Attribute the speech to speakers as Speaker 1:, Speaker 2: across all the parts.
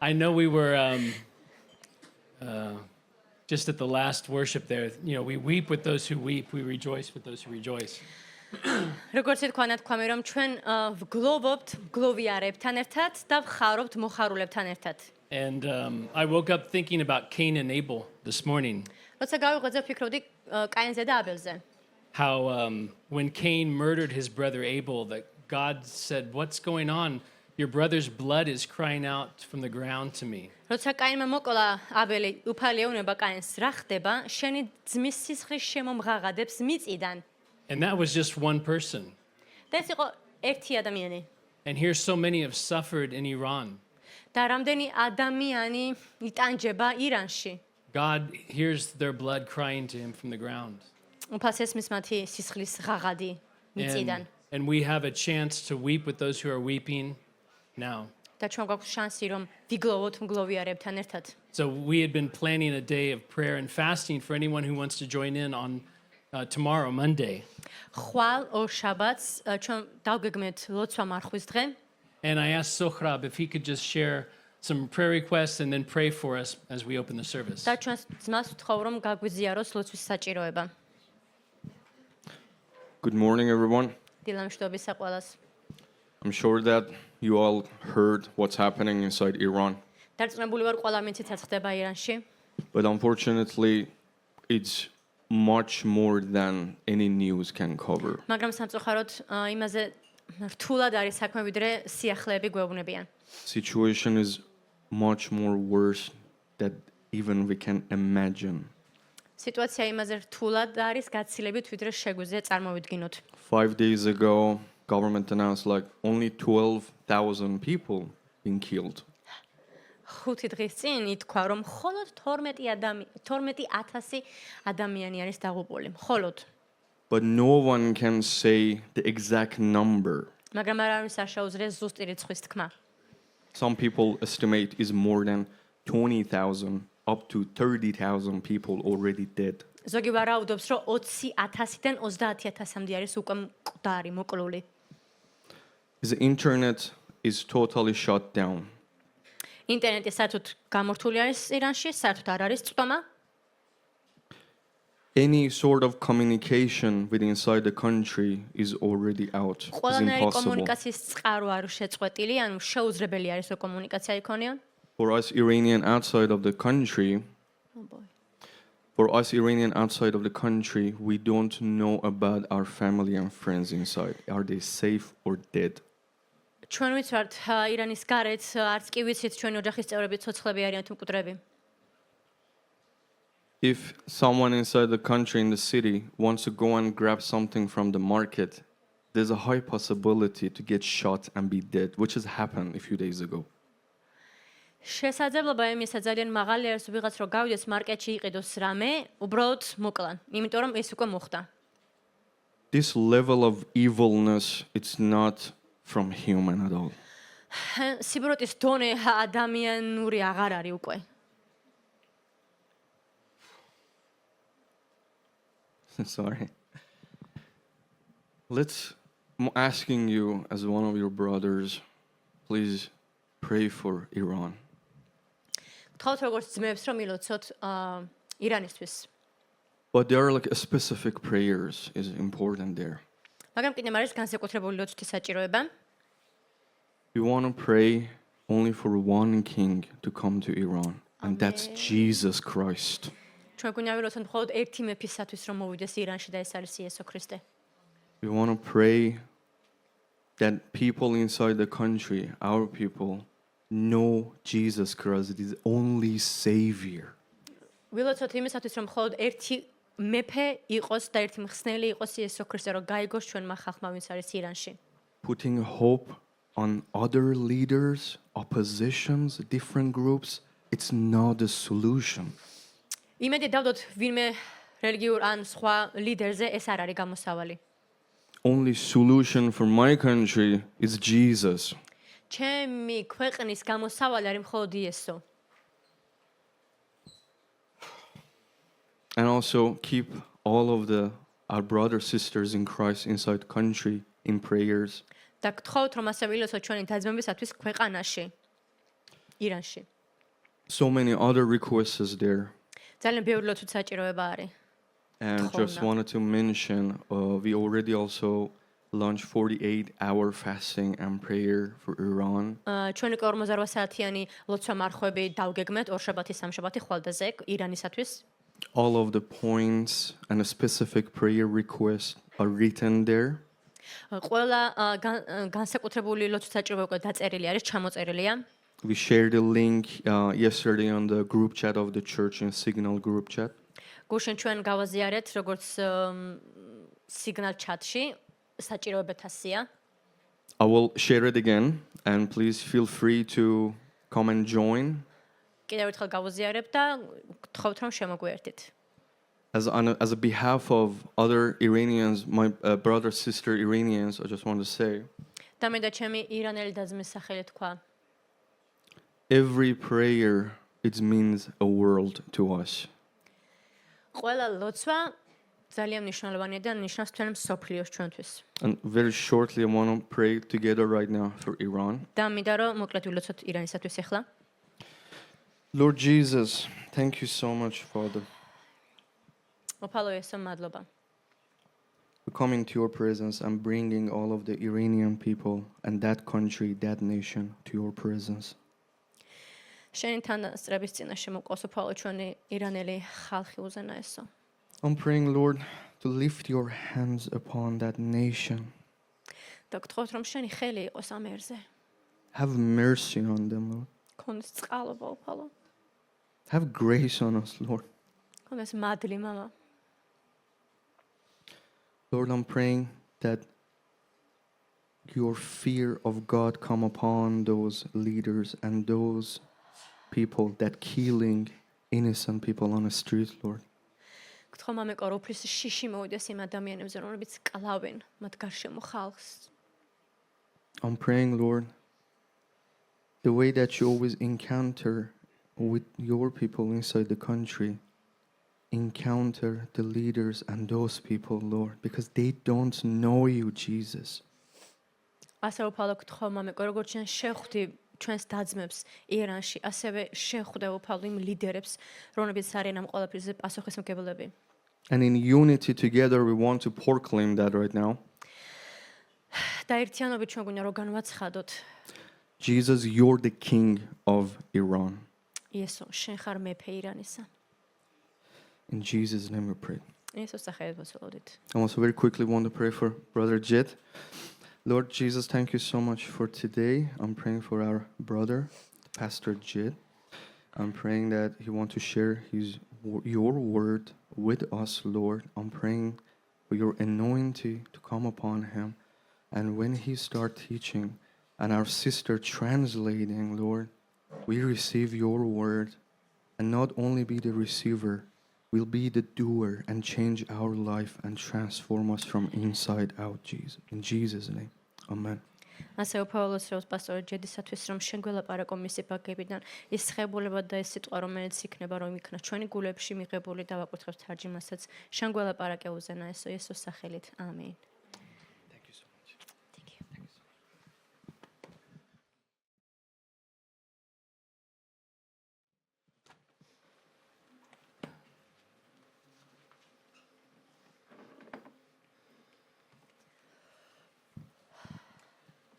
Speaker 1: I know we were just at the last worship there. You know, we weep with those who weep, we rejoice with those who rejoice.
Speaker 2: როგორც თქვა ნათქვამი რომ ჩვენ ვგლოვობთ გლოვიარებთან ერთად და ვხარობთ მოხარულებთან ერთად.
Speaker 1: And I woke up thinking about Cain and Abel this morning.
Speaker 2: როცა გავიღვეძე ვფიქრობდი კაინზე და აბელზე.
Speaker 1: How when Cain murdered his brother Abel, that God said, "What's going on? Your brother's blood is crying out from the ground to me."
Speaker 2: როცა კაინმა მოკლა აბელი უფალი ეუბნება კაინს რა ხდება შენი ძმის სისხლის შემომღაღადებს მიწიდან.
Speaker 1: And that was just one person.
Speaker 2: და ეს იყო ერთი ადამიანი.
Speaker 1: And here so many have suffered in Iran.
Speaker 2: და რამდენი ადამიანი იტანჯება ირანში.
Speaker 1: God hears their blood crying to him from the ground.
Speaker 2: უფალს ესმის მათი სისხლის ღაღადი მიწიდან.
Speaker 1: And we have a chance to weep with those who are weeping now.
Speaker 2: და ჩვენ გვაქვს შანსი რომ ვიგლოვოთ მგლოვიარებთან ერთად.
Speaker 1: So we had been planning a day of prayer and fasting for anyone who wants to join in on tomorrow, Monday.
Speaker 2: ხვალ ორ შაბათს ჩვენ დავგეგმეთ ლოცვა მარხვის დღე.
Speaker 1: And I asked Sohrab if he could just share some prayer requests and then pray for us as we open the service.
Speaker 2: და ჩვენ ძმას ვთხოვ რომ გაგვიზიაროს ლოცვის საჭიროება.
Speaker 3: Good morning, everyone.
Speaker 2: დილამშვიდობისა ყველას.
Speaker 3: I'm sure that you all heard what's happening inside Iran.
Speaker 2: დარწმუნებული ვარ ყველა მიცით რაც ხდება ირანში.
Speaker 3: But unfortunately, it's much more than any news can cover.
Speaker 2: მაგრამ სამწუხაროდ იმაზე რთულად არის საქმე ვიდრე სიახლეები გვეუბნებიან.
Speaker 3: Situation is much more worse than even we can imagine.
Speaker 2: სიტუაცია იმაზე რთულად არის გაცილებით ვიდრე შეგვიძლია წარმოვიდგინოთ.
Speaker 3: 5 days ago, government announced like only 12,000 people being killed.
Speaker 2: 5 დღის წინ ითქვა რომ მხოლოდ 12,000 ადამიანი არის დაღუპული. მხოლოდ.
Speaker 3: But no one can say the exact number.
Speaker 2: მაგრამ არავის არ შეუძლია ზუსტი რიცხვის თქმა.
Speaker 3: Some people estimate is more than 20,000 up to 30,000 people already dead.
Speaker 2: ზოგი ვარაუდობს რომ 20,000-დან 30,000-მდე არის უკვე მკვდარი, მოკლული.
Speaker 3: The internet is totally shut down.
Speaker 2: ინტერნეტი საერთოდ გამორთული არის ირანში, საერთოდ არ არის წვდომა.
Speaker 3: Any sort of communication with inside the country is already out. It's
Speaker 2: ყველანაირი
Speaker 3: impossible.
Speaker 2: კომუნიკაციის წყარო არ შეწყვეტილი, ანუ შეუძლებელი არის რომ კომუნიკაცია იქონიონ.
Speaker 3: For us Iranian outside of the country, we don't know about our family and friends inside. Are they safe or dead?
Speaker 2: ჩვენ ვიცვართ ირანის გარეთ არც კი ვიცით ჩვენი ოჯახის წევრები ცოცხლები არიან თუ მკვდრები.
Speaker 3: If someone inside the country in the city wants to go and grab something from the market, there's a high possibility to get shot and be dead, which has happened a few days ago.
Speaker 2: შესაძლებლობა იმისა ძალიან მაღალი არის ვიღაც რომ გავიდეს მარკეტში იყიდოს რამე, უბრალოდ მოკლან, იმიტომ რომ ეს უკვე მოხდა.
Speaker 3: This level of evilness, it's not from human at all.
Speaker 2: სიბროტის დონე ადამიანური აღარ არის უკვე.
Speaker 3: Sorry. I'm asking you as one of your brothers, please pray for Iran.
Speaker 2: გთხოვთ როგორც ძმებს რომ ილოცოთ ირანისთვის.
Speaker 3: But there are like specific prayers is important there.
Speaker 2: მაგრამ კიდევ არის განსაკუთრებული ლოცვის საჭიროება.
Speaker 3: We want to pray only for one king to come to Iran, and that's Jesus Christ.
Speaker 2: ჩვენ გვინდა ვილოცოთ მხოლოდ ერთი მეფისათვის რომ მოვიდეს ირანში და ეს არის იესო ქრისტე.
Speaker 3: We want to pray that people inside the country, our people, know Jesus Christ is the only savior.
Speaker 2: ვილოცოთ იმისათვის რომ მხოლოდ ერთი მეფე იყოს და ერთი მხსნელი იყოს იესო ქრისტე რომ გაიგოს ჩვენმა ხალხმა ვინც არის ირანში.
Speaker 3: Putting hope on other leaders, oppositions, different groups, it's not the solution.
Speaker 2: იმედი დავდოთ ვინმე რელიგიურ ან სხვა ლიდერზე ეს არ არის გამოსავალი.
Speaker 3: Only solution for my country is Jesus.
Speaker 2: ჩემი ქვეყნის გამოსავალი არის მხოლოდ იესო.
Speaker 3: And also keep all of our brothers sisters in Christ inside the country in prayers.
Speaker 2: და გთხოვთ რომ ასე ვილოცოთ ჩვენი დაძმებისათვის ქვეყანაში. ირანში.
Speaker 3: So many other requests is there.
Speaker 2: ძალიან ბევრი ლოცვით საჭიროება არის.
Speaker 3: And just
Speaker 2: Tchona.
Speaker 3: wanted to mention, we already also launched 48-hour fasting and prayer for Iran.
Speaker 2: ჩვენი 48 საათიანი ლოცვა მარხვები დავგეგმეთ ორშაბათი სამშაბათი ხვალდაზე ირანისათვის.
Speaker 3: All of the points and a specific prayer request are written there.
Speaker 2: ყველა განსაკუთრებული ლოცვის საჭიროება უკვე დაწერილი არის, ჩამოწერილია.
Speaker 3: We shared the link yesterday on the group chat of the church in Signal group chat.
Speaker 2: გუშინ ჩვენ გავაზიარეთ როგორც სიგნალ ჩატში საჭიროებათა სია.
Speaker 3: I will share it again, and please feel free to come and join.
Speaker 2: კიდევ ერთხელ გავაზიარებ და გთხოვთ რომ შემოგვიერთით.
Speaker 3: As a behalf of other Iranians, my brother, sister Iranians, I just want to say,
Speaker 2: და მე და ჩემი ირანელი და-ძმის სახელით თქვა,
Speaker 3: every prayer, it means a world to us.
Speaker 2: ყველა ლოცვა ძალიან მნიშვნელოვანია და ნიშნავს თქვენ მსოფლიოს ჩვენთვის.
Speaker 3: And very shortly, I want to pray together right now for Iran.
Speaker 2: და მინდა რომ მოკლედ ვილოცოთ ირანისათვის ახლა.
Speaker 3: Lord Jesus, thank you so much, Father.
Speaker 2: მოფალო ესო მადლობა.
Speaker 3: We come into your presence and bringing all of the Iranian people and that country, that nation to your presence.
Speaker 2: შენი თანასწრების წინაშე მოყვოს უფალო ჩვენი ირანელი ხალხი უზენაესო.
Speaker 3: I'm praying, Lord, to lift your hands upon that nation.
Speaker 2: და გთხოვთ რომ შენი ხელი იყოს ამ ერზე.
Speaker 3: Have mercy on them, Lord.
Speaker 2: ქონდეს წყალობა უფალო.
Speaker 3: Have grace on us, Lord.
Speaker 2: ქონდეს მადლი მამა.
Speaker 3: Lord, I'm praying that your fear of God come upon those leaders and those people that killing innocent people on the street, Lord.
Speaker 2: გთხოვ მამიკო რომ უფლის შიში მოვიდეს იმ ადამიანებზე რომლებიც კლავენ მათ გარშემო ხალხს.
Speaker 3: I'm praying, Lord, the way that you always encounter with your people inside the country, encounter the leaders and those people, Lord, because they don't know you, Jesus.
Speaker 2: ასე უფალო გთხოვ მამიკო როგორც ჩვენ შეხვდი ჩვენს დაძმებს ირანში, ასევე შეხვდე უფალო იმ ლიდერებს, რომლებიც არიან ამ ყველაფერზე პასუხისმგებლები.
Speaker 3: And in unity together, we want to proclaim that right now.
Speaker 2: და ერთიანობით ჩვენ გვინდა რომ განვაცხადოთ,
Speaker 3: Jesus, you're the king of Iran.
Speaker 2: იესო, შენ ხარ მეფე ირანისა.
Speaker 3: In Jesus' name we pray.
Speaker 2: იესოს სახელით ვაცილოდით.
Speaker 3: I also very quickly want to pray for Brother Jet. Lord Jesus, thank you so much for today. I'm praying for our brother, Pastor Jet. I'm praying that he wants to share your word with us, Lord. I'm praying for your anointing to come upon him. And when he start teaching and our sister translating, Lord, we receive your word and not only be the receiver, we'll be the doer and change our life and transform us from inside out, Jesus. In Jesus' name, amen.
Speaker 2: ასე უფალოს რომ პასტორ ჯედისათვის რომ შენ გველაპარაკო მისი ბაგებიდან ის ხებულება და ეს სიტყვა რომელიც იქნება რომ იქნა ჩვენი გულებში მიღებული და ვაკურთხებთ თარჯიმასაც შენ გველაპარაკე უზენაესო იესოს სახელით ამინ.
Speaker 3: Thank you so much.
Speaker 2: Thank you.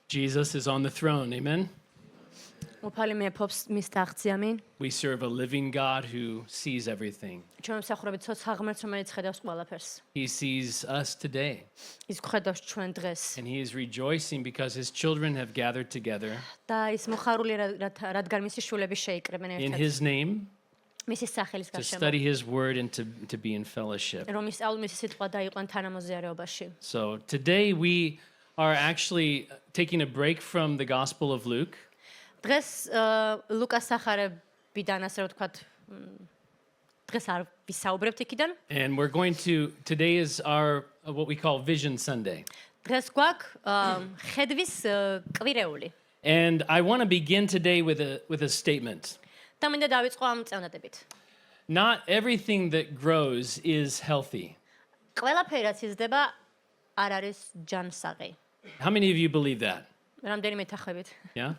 Speaker 1: Jesus is on the throne, amen?
Speaker 2: უფალი მეფობს მის ტახტზე ამინ.
Speaker 1: We serve a living God who sees everything.
Speaker 2: ჩვენ მსახურებით ცოცხალ ღმერთს რომელიც ხედავს ყველაფერს.
Speaker 1: He sees us today,
Speaker 2: ის ხედავს ჩვენ დღეს
Speaker 1: and he is rejoicing because his children have gathered together
Speaker 2: და ის მოხარულია რადგან მისი შულები შეიკრებენ
Speaker 1: in
Speaker 2: ერთად.
Speaker 1: his name
Speaker 2: მისი სახელის
Speaker 1: to
Speaker 2: გარშემო.
Speaker 1: study his word and to be in fellowship.
Speaker 2: რომ ისწავლო მისი სიტყვა და იყვნენ თანამოზიარეობაში.
Speaker 1: So today we are actually taking a break from the Gospel of Luke.
Speaker 2: დღეს ლუკას სახარებიდან ასე რომ ვთქვათ დღეს არ ვისაუბრებთ იქიდან.
Speaker 1: And we're going to, today is our, what we call Vision Sunday.
Speaker 2: დღეს გვაქვს ხედვის კვირეული.
Speaker 1: And I want to begin today with a statement.
Speaker 2: და მინდა დავიწყო ამ წელნადებით.
Speaker 1: Not everything that grows is healthy.
Speaker 2: ყველაფერი რაც იზრდება არ არის ჯანსაღი.
Speaker 1: How many of you believe that?
Speaker 2: რამდენი მეთანხმებით?
Speaker 1: Yeah?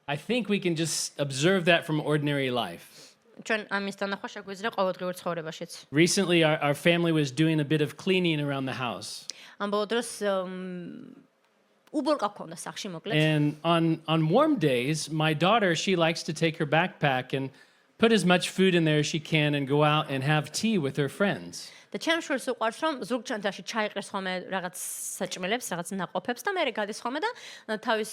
Speaker 1: I think we can just observe that from ordinary life.
Speaker 2: ჩვენ ამის დანახვა შეგვიძლია ყოველდღიურ ცხოვრებაშიც.
Speaker 1: Recently, our family was doing a bit of cleaning around the house.
Speaker 2: ამ ბოლო დროს უბორკა ქონდა სახში მოკლედ.
Speaker 1: And on warm days, my daughter, she likes to take her backpack and put as much food in there as she can and go out and have tea with her friends.
Speaker 2: და ჩემ შვილს უყვარს რომ ზურგ ჩანთაში ჩაიყრეს ხოლმე რაღაც საჭმელებს, რაღაც ნაყოფებს და მე გადის ხოლმე და თავის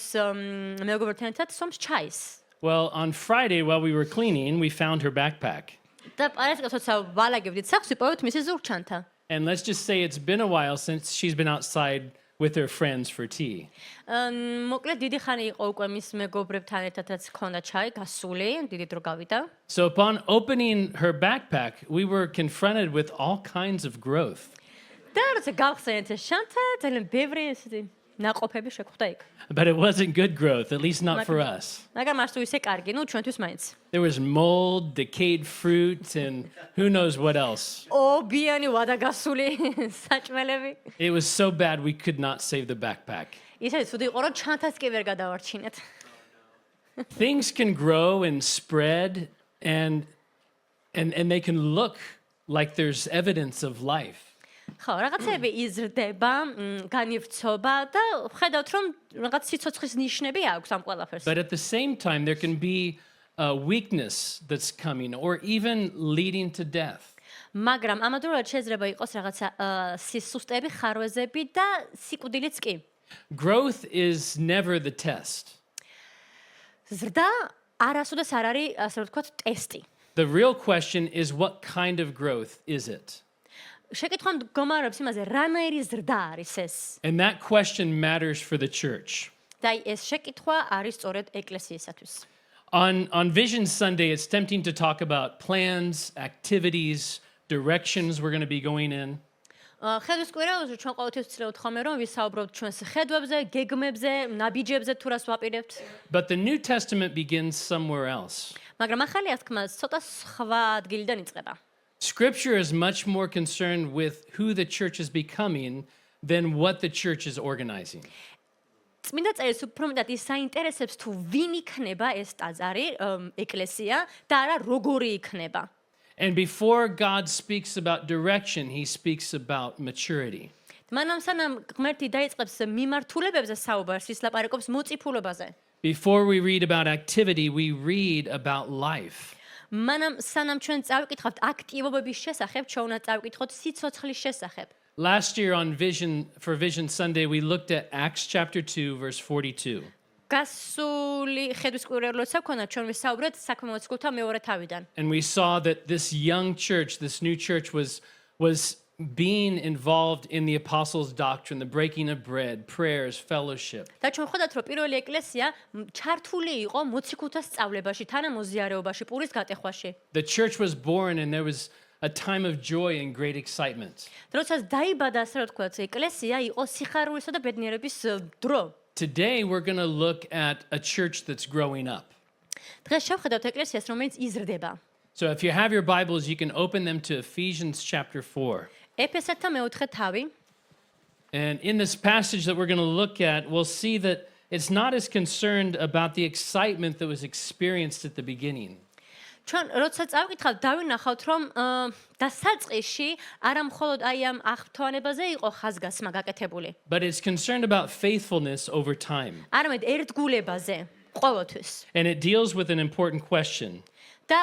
Speaker 2: მეგობრებთან ერთად სომს ჩაის.
Speaker 1: Well, on Friday while we were cleaning, we found her backpack.
Speaker 2: და პარასკევს როცა ვალაგებდით სახლს, ვიპოვეთ მისი ზურგ ჩანთა.
Speaker 1: And let's just say it's been a while since she's been outside with her friends for tea.
Speaker 2: მოკლედ დიდი ხანი იყო უკვე მის მეგობრებთან ერთად რაც ქონდა ჩაი გასული, დიდი დრო გავიდა.
Speaker 1: So upon opening her backpack, we were confronted with all kinds of growth.
Speaker 2: და როცა გავხსენეთ ეს ჩანთა, ძალიან ბევრი ესეთი ნაყოფები შეგვხვდა იქ.
Speaker 1: But it wasn't good growth, at least not for us.
Speaker 2: მაგრამ მას თუ ისე კარგი, ნუ ჩვენთვის მაინც.
Speaker 1: There was mold, decayed fruit, and who knows what else.
Speaker 2: ობიანი ვადაგასული საჭმელები.
Speaker 1: It was so bad we could not save the backpack.
Speaker 2: ისე ცუდი იყო, რომ ჩანთას კი ვერ გადავარჩინეთ.
Speaker 1: Things can grow and spread and they can look like there's evidence of life.
Speaker 2: ხო, რაღაცები იზრდება, განივცობა და ხედავთ რომ რაღაც სიცოცხლის ნიშნები აქვს ამ ყველაფერს.
Speaker 1: But at the same time, there can be a weakness that's coming or even leading to death.
Speaker 2: მაგრამ ამავდროულად შეიძლება იყოს რაღაცა სისუსტეები, ხარვეზები და სიკვდილიც კი.
Speaker 1: Growth is never the test.
Speaker 2: ზრდა არასოდეს არ არის, ასე ვთქვათ, ტესტი.
Speaker 1: The real question is what kind of growth is it?
Speaker 2: შეკითხვა მდგომარეობს იმაზე, რანაირი ზრდა არის ეს?
Speaker 1: And that question matters for the church.
Speaker 2: და ეს შეკითხვა არის სწორედ ეკლესიისათვის.
Speaker 1: On Vision Sunday, it's tempting to talk about plans, activities, directions we're going to be going in.
Speaker 2: ხედვის კვირაωσε ჩვენ ყოველთვის ვცდილობთ ხოლმე რომ ვისაუბროთ ჩვენს ხედვებზე, გეგმებზე, ნაბიჯებზე თუ რას ვაპირებთ.
Speaker 1: But the New Testament begins somewhere else.
Speaker 2: მაგრამ ახალი აღთქმა ცოტა სხვა ადგილიდან იწყება.
Speaker 1: Scripture is much more concerned with who the church is becoming than what the church is organizing.
Speaker 2: წმინდა წერილს უფრო მეტად ის საინტერესებს თუ ვინ იქნება ეს ტაძარი, ეკლესია და არა როგორი იქნება.
Speaker 1: And before God speaks about direction, he speaks about maturity.
Speaker 2: მანამ სანამ ღმერთი დაიწყებს მიმართულებებზე საუბარს, ის ლაპარაკობს მოწიფულობაზე.
Speaker 1: Before we read about activity, we read about life.
Speaker 2: მანამ სანამ ჩვენ წავიკითხავთ აქტივობების შესახებ, ჩვენ უნდა წავიკითხოთ სიცოცხლის შესახებ.
Speaker 1: Last year on for Vision Sunday, we looked at Acts chapter 2, verse 42.
Speaker 2: გასული ხედვის კვირაობლოცა ქონა ჩვენ ვისაუბრეთ საქმე მოციქულთა მეორე თავიდან.
Speaker 1: And we saw that this young church, this new church was being involved in the apostles' doctrine, the breaking of bread, prayers, fellowship.
Speaker 2: და ჩვენ ხედავთ რომ პირველი ეკლესია ჩართული იყო მოციქულთა სწავლებაში, თანამოზიარეობაში, პურის გატეხვაში.
Speaker 1: The church was born and there was a time of joy and great excitement.
Speaker 2: როდესაც დაიბადა, ასე რომ ვთქვათ, ეკლესია იყო სიხარულისა და ბედნიერების დრო.
Speaker 1: Today we're going to look at a church that's growing up.
Speaker 2: დღეს შევხედავთ ეკლესიას, რომელიც იზრდება.
Speaker 1: So if you have your Bibles, you can open them to Ephesians chapter 4.
Speaker 2: ეფესათა მეოთხე თავი.
Speaker 1: And in this passage that we're going to look at, we'll see that it's not as concerned about the excitement that was experienced at the beginning.
Speaker 2: ჩვენ როცა წავკითხავთ, დავინახავთ, რომ დასაწყისში არა მხოლოდ აი ამ აღფრთოვანებაზე იყო ხაზგასმა გაკეთებული.
Speaker 1: But it's concerned about faithfulness over time.
Speaker 2: არამედ ერთგულებაზე ყოველთვის.
Speaker 1: And it deals with an important question.
Speaker 2: და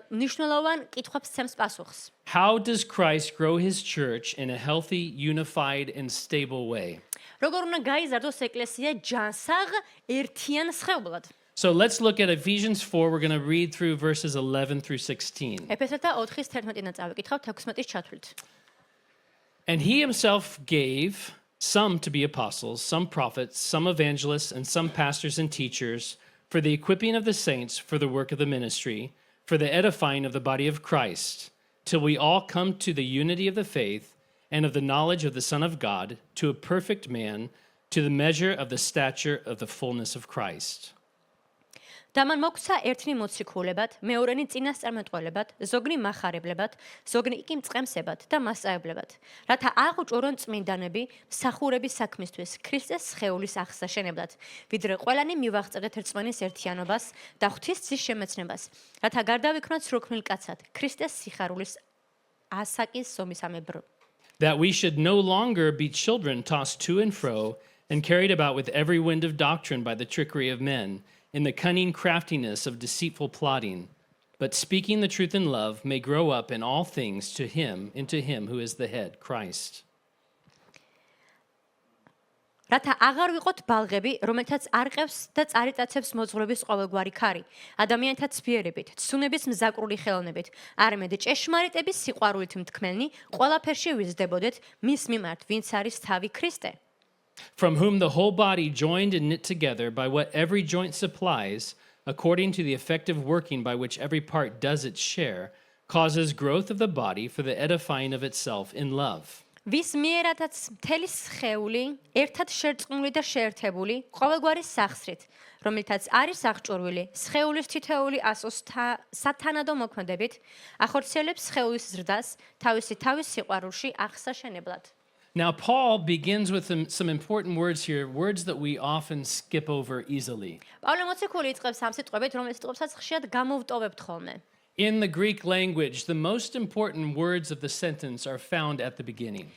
Speaker 2: მნიშვნელოვან კითხვებს ცემს პასუხს.
Speaker 1: How does Christ grow his church in a healthy, unified, and stable way?
Speaker 2: როგორ უნდა გაიზარდოს ეკლესია ჯანსაღ ერთიან სხეულად?
Speaker 1: So let's look at Ephesians 4. We're going to read through verses 11 through 16.
Speaker 2: ეფესათა 4-ის 11-დან წავიკითხავთ 16-ის ჩათვლით.
Speaker 1: And he himself gave some to be apostles, some prophets, some evangelists, and some pastors and teachers for the equipping of the saints for the work of the ministry, for the edifying of the body of Christ, till we all come to the unity of the faith and of the knowledge of the Son of God, to a perfect man, to the measure of the stature of the fullness of Christ.
Speaker 2: და და მან მოგვცა ერთნი მოციქულებად, მეორენი წინასწარმეტყველებად, ზოგნი მახარებლებად, ზოგნი კი მწყემსებად და მასწავლებლებად, რათა აღუჭურონ წმინდანები მსახურების საქმისთვის ქრისტეს სხეულის აღსაშენებლად, ვიდრე ყველანი მივაღწევდეთ რწმენის ერთიანობას და ღვთისმსის შემეცნებას, რათა გარდავიქმნათ სრულქმნილ კაცად ქრისტეს სიხარულის ასაკის ზომისამებრ.
Speaker 1: That we should no longer be children tossed to and fro and carried about with every wind of doctrine by the trickery of men, in the cunning craftiness of deceitful plotting, but speaking the truth in love may grow up in all things into him who is the head, Christ.
Speaker 2: რათა აღარ ვიყოთ ბალღები, რომელთაც არყევს და წარიწაცებს მოძღვრების ყოველგვარი ქარი, ადამიანთა ცვიერებით, ცუნების მზაკრული ხელოვნებით, არამედ ჭეშმარიტების სიყვარულით მთქმელნი, ყველაფერში ვიზრდებოდეთ მის მიმართ, ვინც არის თავი ქრისტე.
Speaker 1: From whom the whole body joined and knit together by what every joint supplies, according to the effective working by which every part does its share, causes growth of the body for the edifying of itself in love.
Speaker 2: ვის მიერადაც მთელი სხეული ერთად შერწყმული და შეერთებული ყოველგვარი სახსრით, რომელთაც არის აღჭურვილი სხეულის თითოეული ასოს სათანადო მოქმედებით, ახორციელებს სხეულის ზრდას თავისი სიყვარულში აღსაშენებლად.
Speaker 1: Now, Paul begins with some important words here, words that we often skip over easily.
Speaker 2: პავლე მოციქული იწყებს ამ სიტყვებით, რომელიც სიტყვებსაც ხშირად გამოვტოვებთ ხოლმე.
Speaker 1: In the Greek language, the most important words of the sentence are found at the beginning.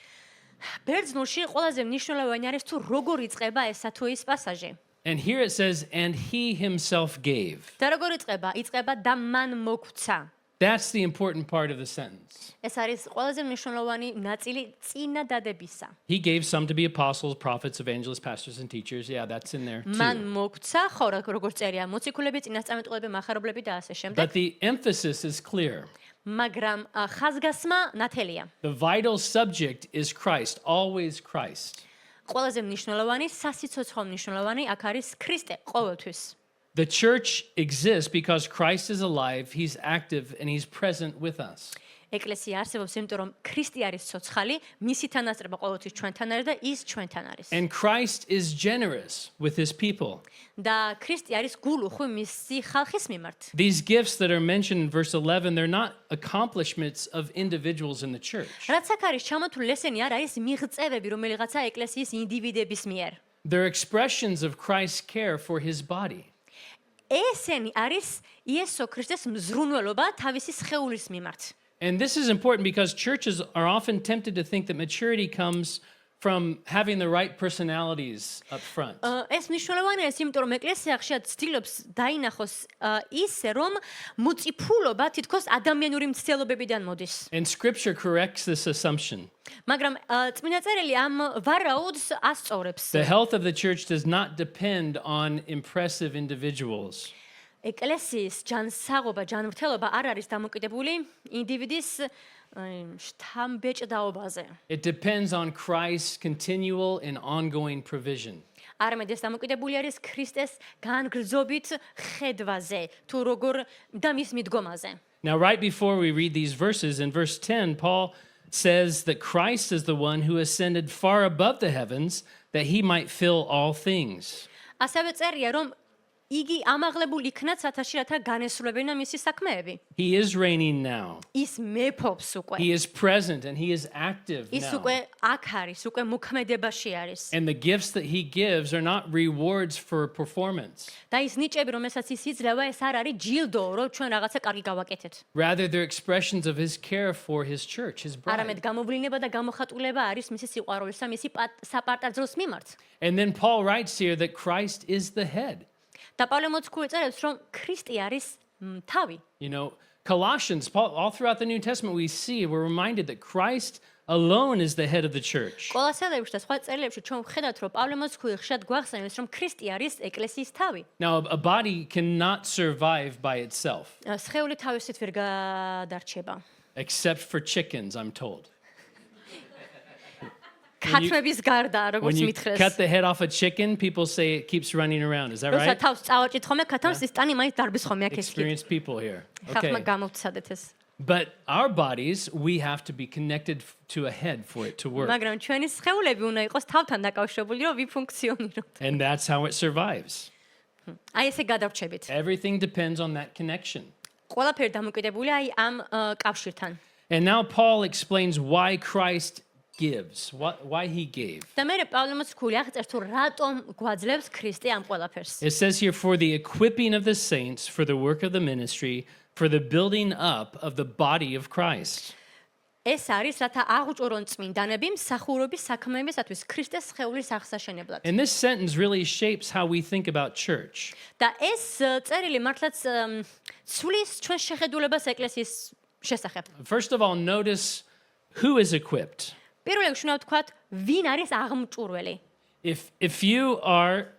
Speaker 2: ბერძნულში ყველაზე მნიშვნელოვანი არის თუ როგორ იწყება ესა თუ ის პასაჟი.
Speaker 1: And here it says, and he himself gave.
Speaker 2: და როგორ იწყება და მან მოგვცა.
Speaker 1: That's the important part of the sentence.
Speaker 2: ეს არის ყველაზე მნიშვნელოვანი ნაწილი წინა დადებისა.
Speaker 1: He gave some to be apostles, prophets, evangelists, pastors, and teachers. Yeah, that's in there
Speaker 2: მან
Speaker 1: too.
Speaker 2: მოგვცა, ხო, როგორც წერია, მოციქულები, წინასწარმეტყველები, מחარებლები და ასე შემდეგ.
Speaker 1: But the emphasis is clear.
Speaker 2: მაგრამ ხაზგასმა ნათელია.
Speaker 1: The vital subject is Christ, always Christ.
Speaker 2: ყველაზე მნიშვნელოვანი, სასიცოცხლო მნიშვნელოვანი აქ არის ქრისტე ყოველთვის.
Speaker 1: The church exists because Christ is alive, he's active, and he's present with us.
Speaker 2: ეკლესია არსებობს, იმიტომ რომ ქრისტე არის ცოცხალი, მისი თანასწრება ყოველთვის ჩვენთან არის და ის ჩვენთან არის.
Speaker 1: And Christ is generous with his people.
Speaker 2: და ქრისტე არის გულუხვი მისი ხალხის მიმართ.
Speaker 1: These gifts that are mentioned in verse 11, they're not accomplishments of individuals in the church.
Speaker 2: რაც აქ არის ჩამოთვლილი, ესენი არ არის მიღწევები, რომელიღაცა ეკლესიის ინდივიდების მიერ.
Speaker 1: They're expressions of Christ's care for his body.
Speaker 2: ესენი არის იესო ქრისტეს მზრუნველობა თავისი სხეულის მიმართ.
Speaker 1: And this is important because churches are often tempted to think that maturity comes from having the right personalities up front.
Speaker 2: ეს მნიშვნელოვანია, იმიტომ რომ ეკლესია ხშირად ცდილობს დაინახოს ისე, რომ მოციფულობა თითქოს ადამიანური მცდელობებიდან მოდის.
Speaker 1: And scripture corrects this assumption.
Speaker 2: მაგრამ წმინდა წერილი ამ ვარაუდს ასწორებს.
Speaker 1: The health of the church does not depend on impressive individuals.
Speaker 2: ეკლესიის ჯანსაღობა, ჯანმრთელობა არ არის დამოკიდებული ინდივიდის შთამბეჭდაობაზე.
Speaker 1: It depends on Christ's continual and ongoing provision.
Speaker 2: არამედ ეს დამოკიდებული არის ქრისტეს განგრძობით ხედვაზე, თუ როგორ და მის მიდგომაზე.
Speaker 1: Now, right before we read these verses, in verse 10, Paul says that Christ is the one who ascended far above the heavens that he might fill all things.
Speaker 2: ასევე წერია, რომ იგი ამაღლებულ იქნა ცათაში, რათა განესრულებინა მისი საქმეები.
Speaker 1: He is reigning now.
Speaker 2: ის მეფობს უკვე.
Speaker 1: He is present and he is active
Speaker 2: ის
Speaker 1: now.
Speaker 2: უკვე აქ არის, უკვე მოქმედებაში არის.
Speaker 1: And the gifts that he gives are not rewards for performance.
Speaker 2: და ის ნიჭები, რომელსაც ის იძლევა, ეს არ არის ჯილდო, რომ ჩვენ რაღაცა კარგი გავაკეთეთ.
Speaker 1: Rather, they're expressions of his care for his church, his
Speaker 2: არამედ
Speaker 1: bride.
Speaker 2: გამოვლენება და გამოხატულება არის მისი სიყვარულისა, მისი საპარტარძოს მიმართ.
Speaker 1: And then Paul writes here that Christ is the head.
Speaker 2: და პავლე მოციქული წერებს, რომ ქრისტე არის თავი.
Speaker 1: You know, Colossians, Paul, all throughout the New Testament, we're reminded that Christ alone is the head of the church.
Speaker 2: კოლოსელებში და სხვა წერილებში ჩვენ ვხედავთ, რომ პავლე მოციქული ხშირად გვახსენებს, რომ ქრისტე არის ეკლესიის თავი.
Speaker 1: Now, a body cannot survive by itself,
Speaker 2: სხეული თავისით ვერ გადარჩება.
Speaker 1: except for chickens, I'm told.
Speaker 2: ქათმების გარდა, როგორც
Speaker 1: When you
Speaker 2: მითხრეს.
Speaker 1: cut the head off a chicken, people say it keeps running around. Is that
Speaker 2: როცა
Speaker 1: right?
Speaker 2: თავს წავაჭით ხოლმე ქათამს, ის ტანი მაინც დარბის ხოლმე აქ ეს კი.
Speaker 1: Experienced people here.
Speaker 2: ხალხმა
Speaker 1: Okay.
Speaker 2: გამოვცადეთ ეს.
Speaker 1: But our bodies, we have to be connected to a head for it to work.
Speaker 2: მაგრამ ჩვენი სხეულები უნდა იყოს თავთან დაკავშირებული, რომ ვიფუნქციონიროთ.
Speaker 1: And that's how it survives.
Speaker 2: აი ესე გადავრჩებით.
Speaker 1: Everything depends on that connection.
Speaker 2: ყველაფერი დამოკიდებულია აი ამ კავშირთან.
Speaker 1: And now Paul explains why Christ gives, why he gave.
Speaker 2: და მე პავლემოც ქული აღწერს თუ რატომ გვაძლევს ქრისტე ამ ყველაფერს.
Speaker 1: It says here, for the equipping of the saints, for the work of the ministry, for the building up of the body of Christ.
Speaker 2: ეს არის რათა აღუჭურონ წმინდანები მსახურობის საქმეებისათვის ქრისტეს სხეულის აღსაშენებლად.
Speaker 1: And this sentence really shapes how we think about church.
Speaker 2: და ეს წერილი მართლაც ცვლის ჩვენ შეხედულებას ეკლესიის შესახებ.
Speaker 1: First of all, notice who is equipped.
Speaker 2: პირველ რიგში უნდა ვთქვათ, ვინ არის აღმჭურველი?
Speaker 1: If you are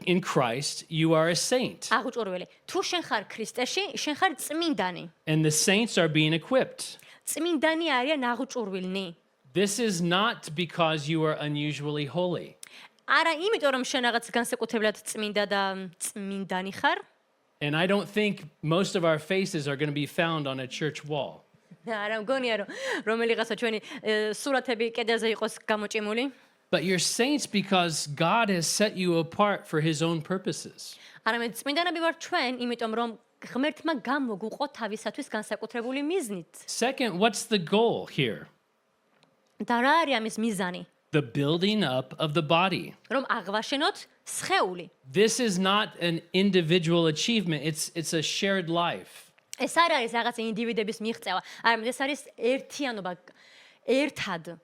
Speaker 1: in Christ, you are a saint.
Speaker 2: აღმჭურველი. თუ შენ ხარ ქრისტეში, შენ ხარ წმინდანი.
Speaker 1: And the saints are being equipped.
Speaker 2: წმინდანი არიან აღჭურვილნი.
Speaker 1: This is not because you are unusually holy.
Speaker 2: არა, იმიტომ რომ შენ რაღაც განსაკუთრებულად წმინდა და წმინდანი ხარ.
Speaker 1: And I don't think most of our faces are going to be found on a church wall.
Speaker 2: არა, მგონია რომ რომელიღაცა ჩვენი სურათები კედელზე იყოს გამოჭიმული.
Speaker 1: But you're saints because God has set you apart for his own purposes.
Speaker 2: არამედ წმინდანები ვარ ჩვენ, იმიტომ რომ ღმერთმა გამოგუყო თავისათვის განსაკუთრებული მიზნით.
Speaker 1: Second, what's the goal here?
Speaker 2: და რა არის ამის მიზანი?
Speaker 1: The building up of the body.
Speaker 2: რომ აღვაშენოთ სხეული.
Speaker 1: This is not an individual achievement, it's a shared life.
Speaker 2: ეს არ არის რაღაც ინდივიდების მიღწევა, არამედ ეს არის ერთიანობა, ერთად.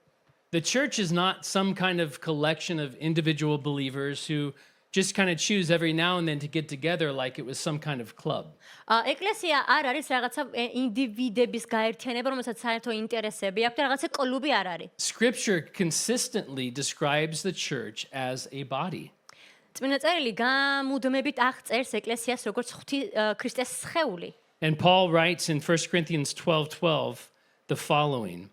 Speaker 1: The church is not some kind of collection of individual believers who just kind of choose every now and then to get together like it was some kind of club.
Speaker 2: ეკლესია არ არის რაღაცა ინდივიდების გაერთიანება, რომელსაც საერთო ინტერესები აქვს და რაღაცა კლუბი არ არის.
Speaker 1: Scripture consistently describes the church as a body.
Speaker 2: წმინდა წერილი გამუდმებით აღწერს ეკლესიას როგორც ქრისტეს სხეული.
Speaker 1: And Paul writes in 1 Corinthians 12:12 the following.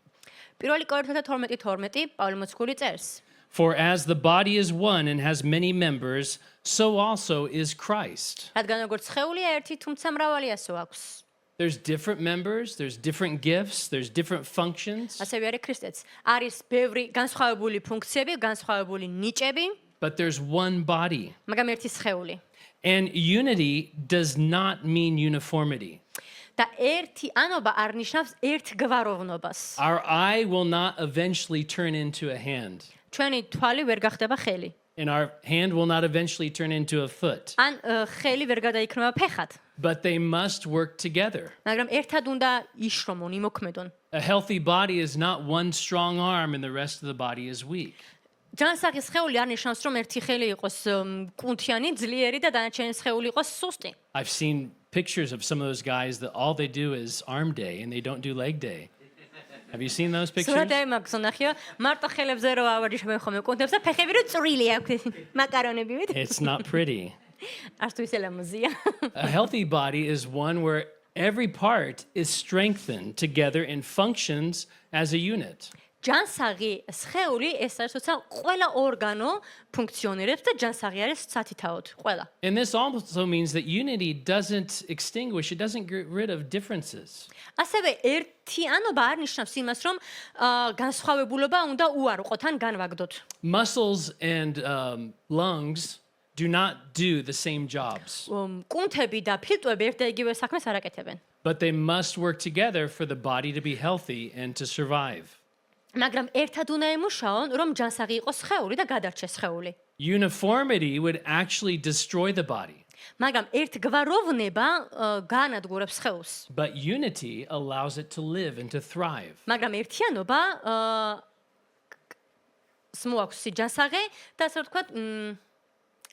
Speaker 2: პირველი კორინთთა 12:12 პავლე მოციქული წერს.
Speaker 1: For as the body is one and has many members, so also is Christ.
Speaker 2: რადგან როგორც სხეულია ერთი, თუმცა მრავალი ასო აქვს.
Speaker 1: There's different members, there's different gifts, there's different functions,
Speaker 2: ასევე არის ქრისტეც. არის ბევრი განსხვავებული ფუნქციები, განსხვავებული ნიჭები,
Speaker 1: but there's one body.
Speaker 2: მაგრამ ერთი სხეული.
Speaker 1: And unity does not mean uniformity.
Speaker 2: და ერთი ანობა არ ნიშნავს ერთგვაროვნობას.
Speaker 1: Our eye will not eventually turn into a hand,
Speaker 2: ჩვენი თვალი ვერ გახდება ხელი.
Speaker 1: and our hand will not eventually turn into a foot.
Speaker 2: ან ხელი ვერ გადაიქნება ფეხად.
Speaker 1: But they must work together.
Speaker 2: მაგრამ ერთად უნდა იშრომონ, იმოქმედონ.
Speaker 1: A healthy body is not one strong arm and the rest of the body is weak.
Speaker 2: ჯანსაღი სხეული არ ნიშნავს, რომ ერთი ხელი იყოს კუნთიანი, ძლიერი და დანარჩენი სხეული იყოს სუსტი.
Speaker 1: I've seen pictures of some of those guys that all they do is arm day and they don't do leg day. Have you seen those pictures?
Speaker 2: სურათები მაქვს ნახია, მარტო ხელებზე რო ავარჯიშებენ ხოლმე კუნთებს და ფეხები რო წვრილი აქვს მაკარონები ვით.
Speaker 1: It's not pretty.
Speaker 2: არც თუ ისე ლამაზია.
Speaker 1: A healthy body is one where every part is strengthened together and functions as a unit.
Speaker 2: ჯანსაღი სხეული ეს არის თორსა ყველა ორგანო ფუნქციონირებს და ჯანსაღი არის სათითაოდ ყველა.
Speaker 1: And this also means that unity doesn't extinguish, it doesn't get rid of differences.
Speaker 2: ასევე ერთიანობა არ ნიშნავს იმას, რომ განსხვავებულობა უნდა უარყოთ ან განვაგდოთ.
Speaker 1: Muscles and lungs do not do the same jobs,
Speaker 2: კუნთები და ფილტვები ერთ და იგივე საქმეს არ აკეთებენ.
Speaker 1: but they must work together for the body to be healthy and to survive.
Speaker 2: მაგრამ ერთად უნდა ემუშაონ, რომ ჯანსაღი იყოს სხეული და გადარჩეს სხეული.
Speaker 1: Uniformity would actually destroy the body,
Speaker 2: მაგრამ ერთგვაროვნება განადგურებს სხეულს.
Speaker 1: but unity allows it to live and to thrive.
Speaker 2: მაგრამ ერთიანობა მოაქვს ჯანსაღი და ასე ვთქვათ,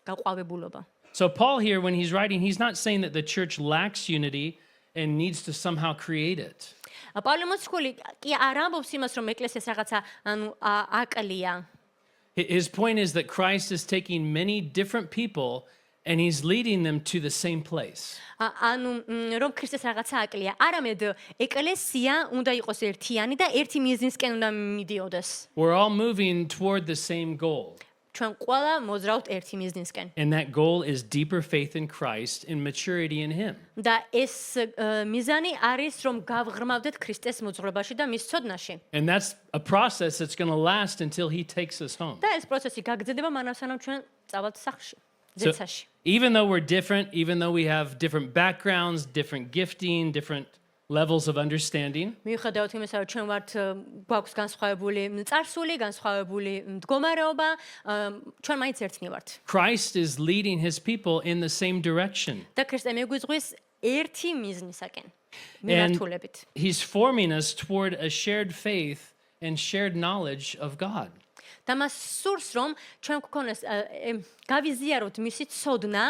Speaker 2: გაყვავებულობა.
Speaker 1: So Paul here, when he's writing, he's not saying that the church lacks unity and needs to somehow create it.
Speaker 2: პავლე მოციქული კი არ ამბობს იმას, რომ ეკლესიას რაღაცა აკლია.
Speaker 1: His point is that Christ is taking many different people and he's leading them to the same place.
Speaker 2: ანუ რომ ქრისტეს რაღაცა აკლია. არამედ ეკლესია უნდა იყოს ერთიანი და ერთი მიზნისკენ უნდა მიდიოდეს.
Speaker 1: We're all moving toward the same goal.
Speaker 2: ჩვენ ყველა მოძრავთ ერთი მიზნისკენ.
Speaker 1: And that goal is deeper faith in Christ and maturity in him.
Speaker 2: და ეს მიზანი არის, რომ გავღრმავდეთ ქრისტეს მოძღვრებაში და მის ცოდნაში.
Speaker 1: And that's a process that's going to last until he takes us home.
Speaker 2: და ეს პროცესი გაგრძელდება მანამ სანამ ჩვენ წავალთ სახლში. ზეცაში.
Speaker 1: Even though we're different, even though we have different backgrounds, different gifting, different levels of understanding,
Speaker 2: მიუხედავად იმისა, რომ ჩვენ ვართ გვაქვს განსხვავებული წარსული, განსხვავებული მდგომარეობა, ჩვენ მაინც ერთნი ვართ.
Speaker 1: Christ is leading his people in the same direction.
Speaker 2: და ქრისტე მეგვიძღვის ერთი მიზნისაკენ.
Speaker 1: And
Speaker 2: მიმართულებით.
Speaker 1: he's forming us toward a shared faith and shared knowledge of God.
Speaker 2: და მას სურს, რომ ჩვენ გვქონდეს გავიზიაროთ მისი ცოდნა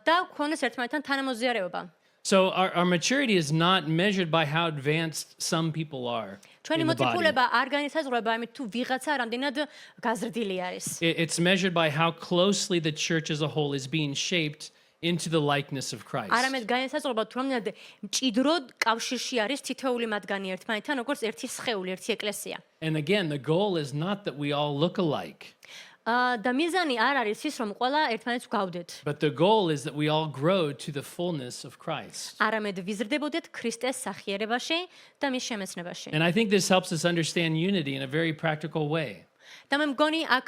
Speaker 2: და გვქონდეს ერთმანეთთან თანამოზიარეობა.
Speaker 1: So our maturity is not measured by how advanced some people are
Speaker 2: ჩვენი
Speaker 1: in the body.
Speaker 2: მოწიფულება არ განისაზღვრება იმით, თუ ვიღაცა რამდენად გაზრდილი არის.
Speaker 1: It's measured by how closely the church as a whole is being shaped into the likeness of Christ.
Speaker 2: არამედ განისაზღვრება თუ რამდენად მჭიდროდ კავშირში არის თითოეული მათგანი ერთმანეთთან, როგორც ერთი სხეული, ერთი ეკლესია.
Speaker 1: And again, the goal is not that we all look alike,
Speaker 2: და მიზანი არ არის ის, რომ ყველა ერთმანეთს გავდეთ.
Speaker 1: but the goal is that we all grow to the fullness of Christ.
Speaker 2: არამედ ვიზრდებოდეთ ქრისტეს სახიერებაში და მის შემეცნებაში.
Speaker 1: And I think this helps us understand unity in a very practical way.
Speaker 2: და მე მგონი აქ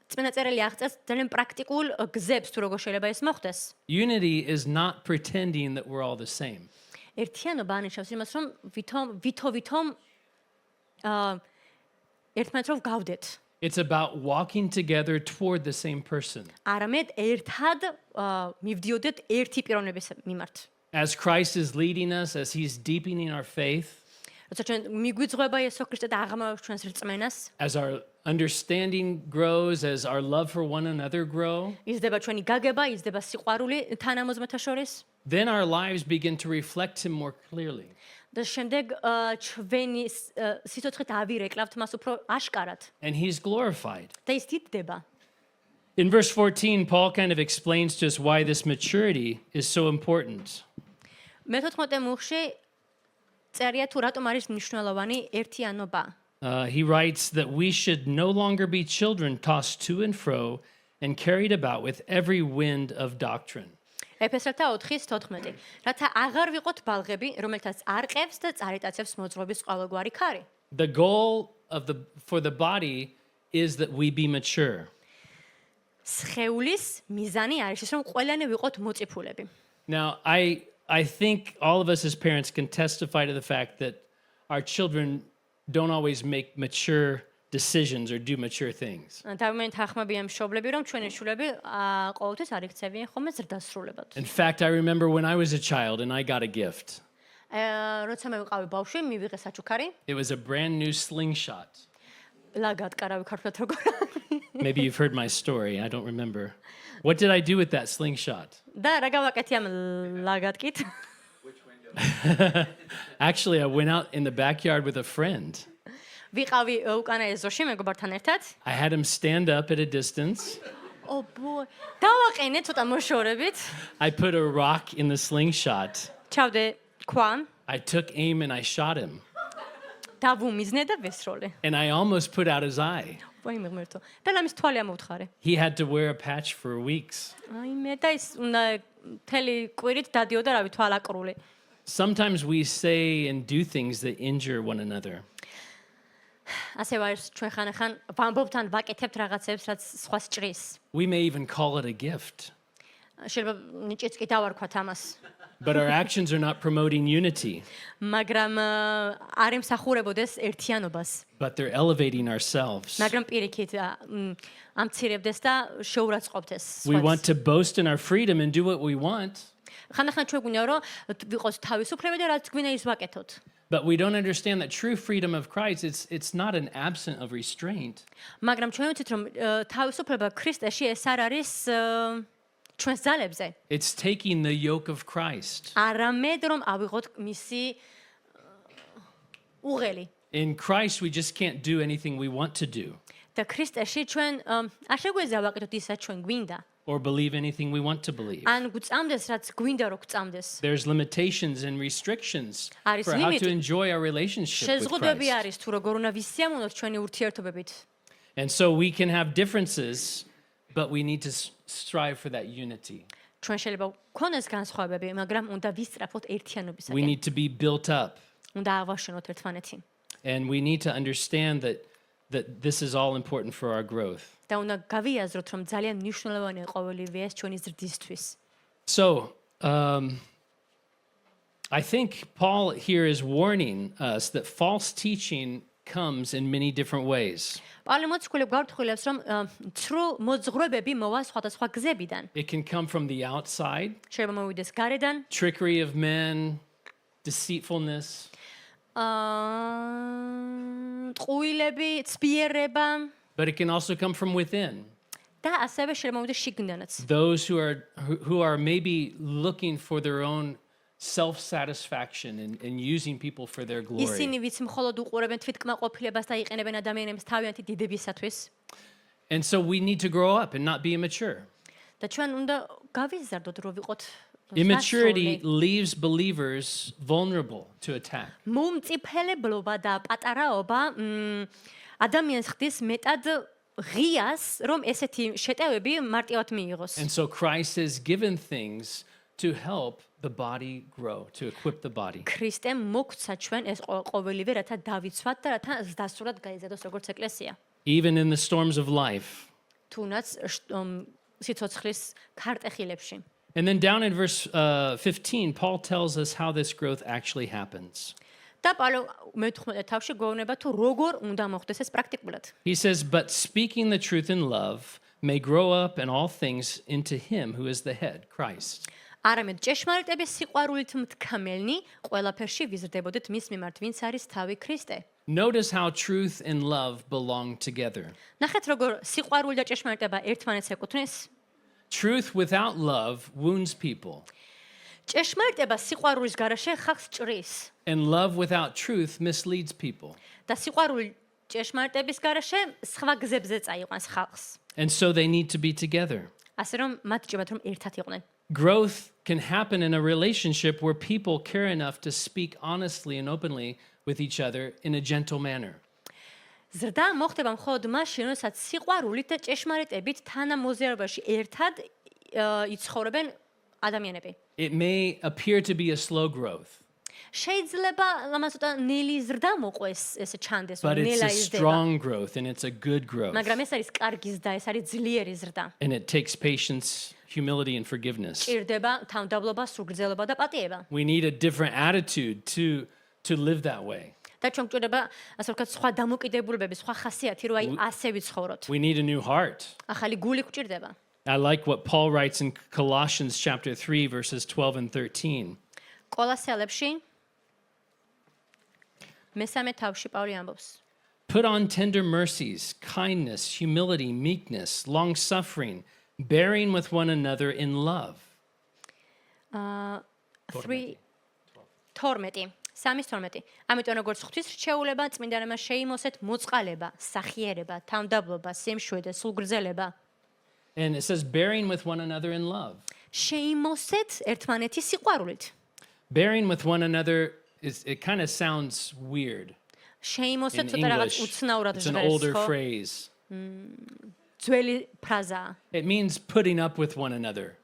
Speaker 2: წმინდა წერილი აღწერს ძალიან პრაქტიკულ გზებს თუ როგორ შეიძლება ეს მოხდეს.
Speaker 1: Unity is not pretending that we're all the same.
Speaker 2: ერთიანობა ანიშნავს იმას, რომ ვითომ ერთმანეთს რომ გავდეთ.
Speaker 1: It's about walking together toward the same person.
Speaker 2: არამედ ერთად მივდიოდეთ ერთი პიროვნების მიმართ.
Speaker 1: As Christ is leading us, as he's deepening our faith,
Speaker 2: როცა ჩვენ მიგვიძღვება იესო ქრისტე და აღამავებს ჩვენს რწმენას,
Speaker 1: as our understanding grows, as our love for one another grow,
Speaker 2: იზრდება ჩვენი გაგება, იზრდება სიყვარული თანამოზმეთა შორის
Speaker 1: then our lives begin to reflect him more clearly.
Speaker 2: და შემდეგ ჩვენი სიცოცხლით ავირეკლავთ მას უფრო აშკარად
Speaker 1: And he's glorified.
Speaker 2: და ის დიდდება.
Speaker 1: In verse 14, Paul kind of explains to us why this maturity is so important.
Speaker 2: მე-14 მუხში წერია თუ რატომ არის მნიშვნელოვანი ერთიანობა.
Speaker 1: He writes that we should no longer be children tossed to and fro and carried about with every wind of doctrine.
Speaker 2: ეფესელთა 4:14. რათა აღარ ვიყოთ ბალღები, რომელთაც არყევს და წარიტაცებს მოძღვრების ყოველგვარი ქარი.
Speaker 1: The goal for the body is that we be mature.
Speaker 2: სხეულის მიზანი არის ის, რომ ყველანი ვიყოთ მოწიფულები.
Speaker 1: Now, I think all of us as parents can testify to the fact that our children don't always make mature decisions or do mature things.
Speaker 2: დავიმენთ ახმებიან მშობლები, რომ ჩვენი შულები ყოველთვის არ იქცევიან ხოლმე ზრდასრულებად.
Speaker 1: In fact, I remember when I was a child and I got a gift.
Speaker 2: როცა მე ვიყავი ბავშვი, მივიღე საჩუქარი,
Speaker 1: It was a brand new slingshot.
Speaker 2: ლაგატკარავი ქართულად როგორ.
Speaker 1: Maybe you've heard my story. I don't remember. What did I do with that slingshot?
Speaker 2: და რა გავაკეთე ამ ლაგატკით?
Speaker 1: Actually, I went out in the backyard with a friend.
Speaker 2: ვიყავი უკანა ეზოში მეგობართან ერთად.
Speaker 1: I had him stand up at a distance.
Speaker 2: ო ბო, დავაყენე ცოტა მოშორებით.
Speaker 1: I put a rock in the slingshot.
Speaker 2: ჩავდე ქვამ,
Speaker 1: I took aim and I shot him.
Speaker 2: დავუმიზნე და ვესროლე.
Speaker 1: And I almost put out his eye.
Speaker 2: ვაი მეგმერთო. და ლამის თვალი ამოვთხარე.
Speaker 1: He had to wear a patch for weeks.
Speaker 2: აი მე და ის უნდა თელი კვირით დადიოდა რავი თვალაკრული.
Speaker 1: Sometimes we say and do things that injure one another.
Speaker 2: ასე ვარ ჩვენ ხან-ხან ვამბობთ ან ვაკეთებთ რაღაცებს, რაც სხვას ჭრის.
Speaker 1: We may even call it a gift.
Speaker 2: შეიძლება ნიჭიც კი დავარქვათ ამას.
Speaker 1: But our actions are not promoting unity,
Speaker 2: მაგრამ არ ემსახურებოდეს ერთიანობას.
Speaker 1: but they're elevating ourselves.
Speaker 2: მაგრამ პირიქით ამცირებდეს და შეურაცხყოფთ ეს.
Speaker 1: We want to boast in our freedom and do what we want,
Speaker 2: ხან-ხან ჩვენ გვინდა რომ ვიყოს თავისუფლები და რაც გვინდა ის ვაკეთოთ.
Speaker 1: but we don't understand that true freedom of Christ, it's not an absence of restraint.
Speaker 2: მაგრამ ჩვენ ვიცით რომ თავისუფლება ქრისტეში ეს არ არის ჩვენს ძალებზე.
Speaker 1: It's taking the yoke of Christ.
Speaker 2: არამედ რომ ავიღოთ მისი უღელი.
Speaker 1: In Christ, we just can't do anything we want to do
Speaker 2: და ქრისტეში ჩვენ არ შეგვიძლია ვაკეთოთ ისაც ჩვენ გვინდა.
Speaker 1: or believe anything we want to believe.
Speaker 2: ან გვწამდეს რაც გვინდა რომ გვწამდეს.
Speaker 1: There's limitations and restrictions
Speaker 2: არის
Speaker 1: for how to
Speaker 2: ლიმიტი.
Speaker 1: enjoy our relationship with
Speaker 2: შეზღუდვები
Speaker 1: Christ.
Speaker 2: არის თუ როგორ უნდა ვისიამოვნოთ ჩვენი ურთიერთობებით.
Speaker 1: And so we can have differences, but we need to strive for that unity.
Speaker 2: ჩვენ შეიძლება გვქონდეს განსხვავებები, მაგრამ უნდა ვისწრაფოთ
Speaker 1: We
Speaker 2: ერთიანობისაკენ.
Speaker 1: need to be built up,
Speaker 2: უნდა აღვაშენოთ ერთმანეთი.
Speaker 1: and we need to understand that that this is all important for our growth.
Speaker 2: და უნდა გავიაზროთ, რომ ძალიან მნიშვნელოვანია ყოველივე ეს ჩვენი ზრდისთვის.
Speaker 1: So, I think Paul here is warning us that false teaching comes in many different ways.
Speaker 2: პავლე მოციქულებს გვართულებს, რომ ცრუ მოძღვრებები მოვა სხვადასხვა გზებიდან.
Speaker 1: It can come from the outside,
Speaker 2: შეიძლება მოვიდეს გარედან,
Speaker 1: trickery of men, deceitfulness.
Speaker 2: ტყუილები, ცბიერება
Speaker 1: But it can also come from within.
Speaker 2: და ასევე შეიძლება მოვიდეს შიგნიდანაც.
Speaker 1: Those who are maybe looking for their own self-satisfaction and using people for their glory.
Speaker 2: ისინი ვიც მხოლოდ უყურებენ თვითკმაყოფილებას და იყენებენ ადამიანებს თავიანთი დიდებისათვის.
Speaker 1: And so we need to grow up and not be immature.
Speaker 2: და ჩვენ უნდა გავიზარდოთ, რომ ვიყოთ
Speaker 1: Immaturity leaves believers vulnerable to attack.
Speaker 2: მომწიფელებლობა და პატარაობა ადამიანს ხდის მეტად ღიას, რომ ესეთი შეტევები მარტივად მიიღოს.
Speaker 1: And so Christ has given things to help the body grow, to equip the body.
Speaker 2: ქრისტემ მოგცა ჩვენ ეს ყოველივე, რათა დავიცვათ და რათა დასურად გაიზარდოს როგორც ეკლესია.
Speaker 1: Even in the storms of life.
Speaker 2: თუნდაც სიცოცხლის ქარტეხილებში.
Speaker 1: And then down in verse 15, Paul tells us how this growth actually happens.
Speaker 2: და პავლე მე-15 თავში გვეუბნება თუ როგორ უნდა მოხდეს ეს პრაქტიკულად.
Speaker 1: He says, but speaking the truth in love may grow up in all things into him who is the head, Christ.
Speaker 2: არამედ ჭეშმარიტების სიყვარულით მთქმელნი ყველაფერში ვიზრდებოდეთ მის მიმართ, ვინც არის თავი ქრისტე.
Speaker 1: Notice how truth and love belong together.
Speaker 2: ნახეთ როგორ სიყვარული და ჭეშმარიტება ერთმანეთს ეკუთვნის.
Speaker 1: Truth without love wounds people,
Speaker 2: ჭეშმარიტება სიყვარულის გარშე ხალხს ჭრის
Speaker 1: and love without truth misleads people.
Speaker 2: და სიყვარული ჭეშმარიტების გარშე სხვა გზებზე წაიყვანს ხალხს.
Speaker 1: And so they need to be together.
Speaker 2: ასე რომ მათ ჭირდებათ რომ ერთად იყვნენ.
Speaker 1: Growth can happen in a relationship where people care enough to speak honestly and openly with each other in a gentle manner.
Speaker 2: ზრდა მოხდება მხოლოდ მაშინ, როდესაც სიყვარულით და ჭეშმარიტებით თანამოზიარობაში ერთად იცხოვრებენ ადამიანები.
Speaker 1: It may appear to be a slow growth,
Speaker 2: შეიძლება ამას ცოტა ნელი ზრდა მოყვეს, ესე ჩანდეს,
Speaker 1: but
Speaker 2: რომ
Speaker 1: it's
Speaker 2: ნელა
Speaker 1: a
Speaker 2: იზრდება.
Speaker 1: strong growth and it's a good growth.
Speaker 2: მაგრამ ეს არის კარგი ზრდა, ეს არის ძლიერი ზრდა.
Speaker 1: And it takes patience, humility, and forgiveness.
Speaker 2: ჭირდება თავმდაბლობა, სულგრძელობა და პატიება.
Speaker 1: We need a different attitude to live that way.
Speaker 2: და ჩვენ გვჭირდება, ასე ვთქვათ, სხვა დამოკიდებულებები, სხვა ხასიათი, რომ აი ასე ვიცხოვროთ.
Speaker 1: We need a new heart.
Speaker 2: ახალი გული გვჭირდება.
Speaker 1: I like what Paul writes in Colossians chapter 3, verses 12 and 13.
Speaker 2: კოლასელებში მესამე თავში პავლე ამბობს.
Speaker 1: Put on tender mercies, kindness, humility, meekness, long-suffering, bearing with one another in love.
Speaker 2: 3:12 ამიტომ როგორც ღვთის რჩეულება წმინდანებმა შეიმოსეთ მოწყალება, სახიერება, თავმდაბლობა, სიმშვიდე და სულგრძელება.
Speaker 1: And it says bearing with one another in love.
Speaker 2: შეიმოსეთ ერთმანეთის სიყვარულით.
Speaker 1: Bearing with one another it kind of sounds weird
Speaker 2: შეიმოსეთ
Speaker 1: in
Speaker 2: ცოტა რაღაც
Speaker 1: English.
Speaker 2: უცნაურად
Speaker 1: It's an
Speaker 2: ჟღერს,
Speaker 1: older
Speaker 2: ხო?
Speaker 1: phrase.
Speaker 2: ძველი ფრაზაა.
Speaker 1: It means putting up with one another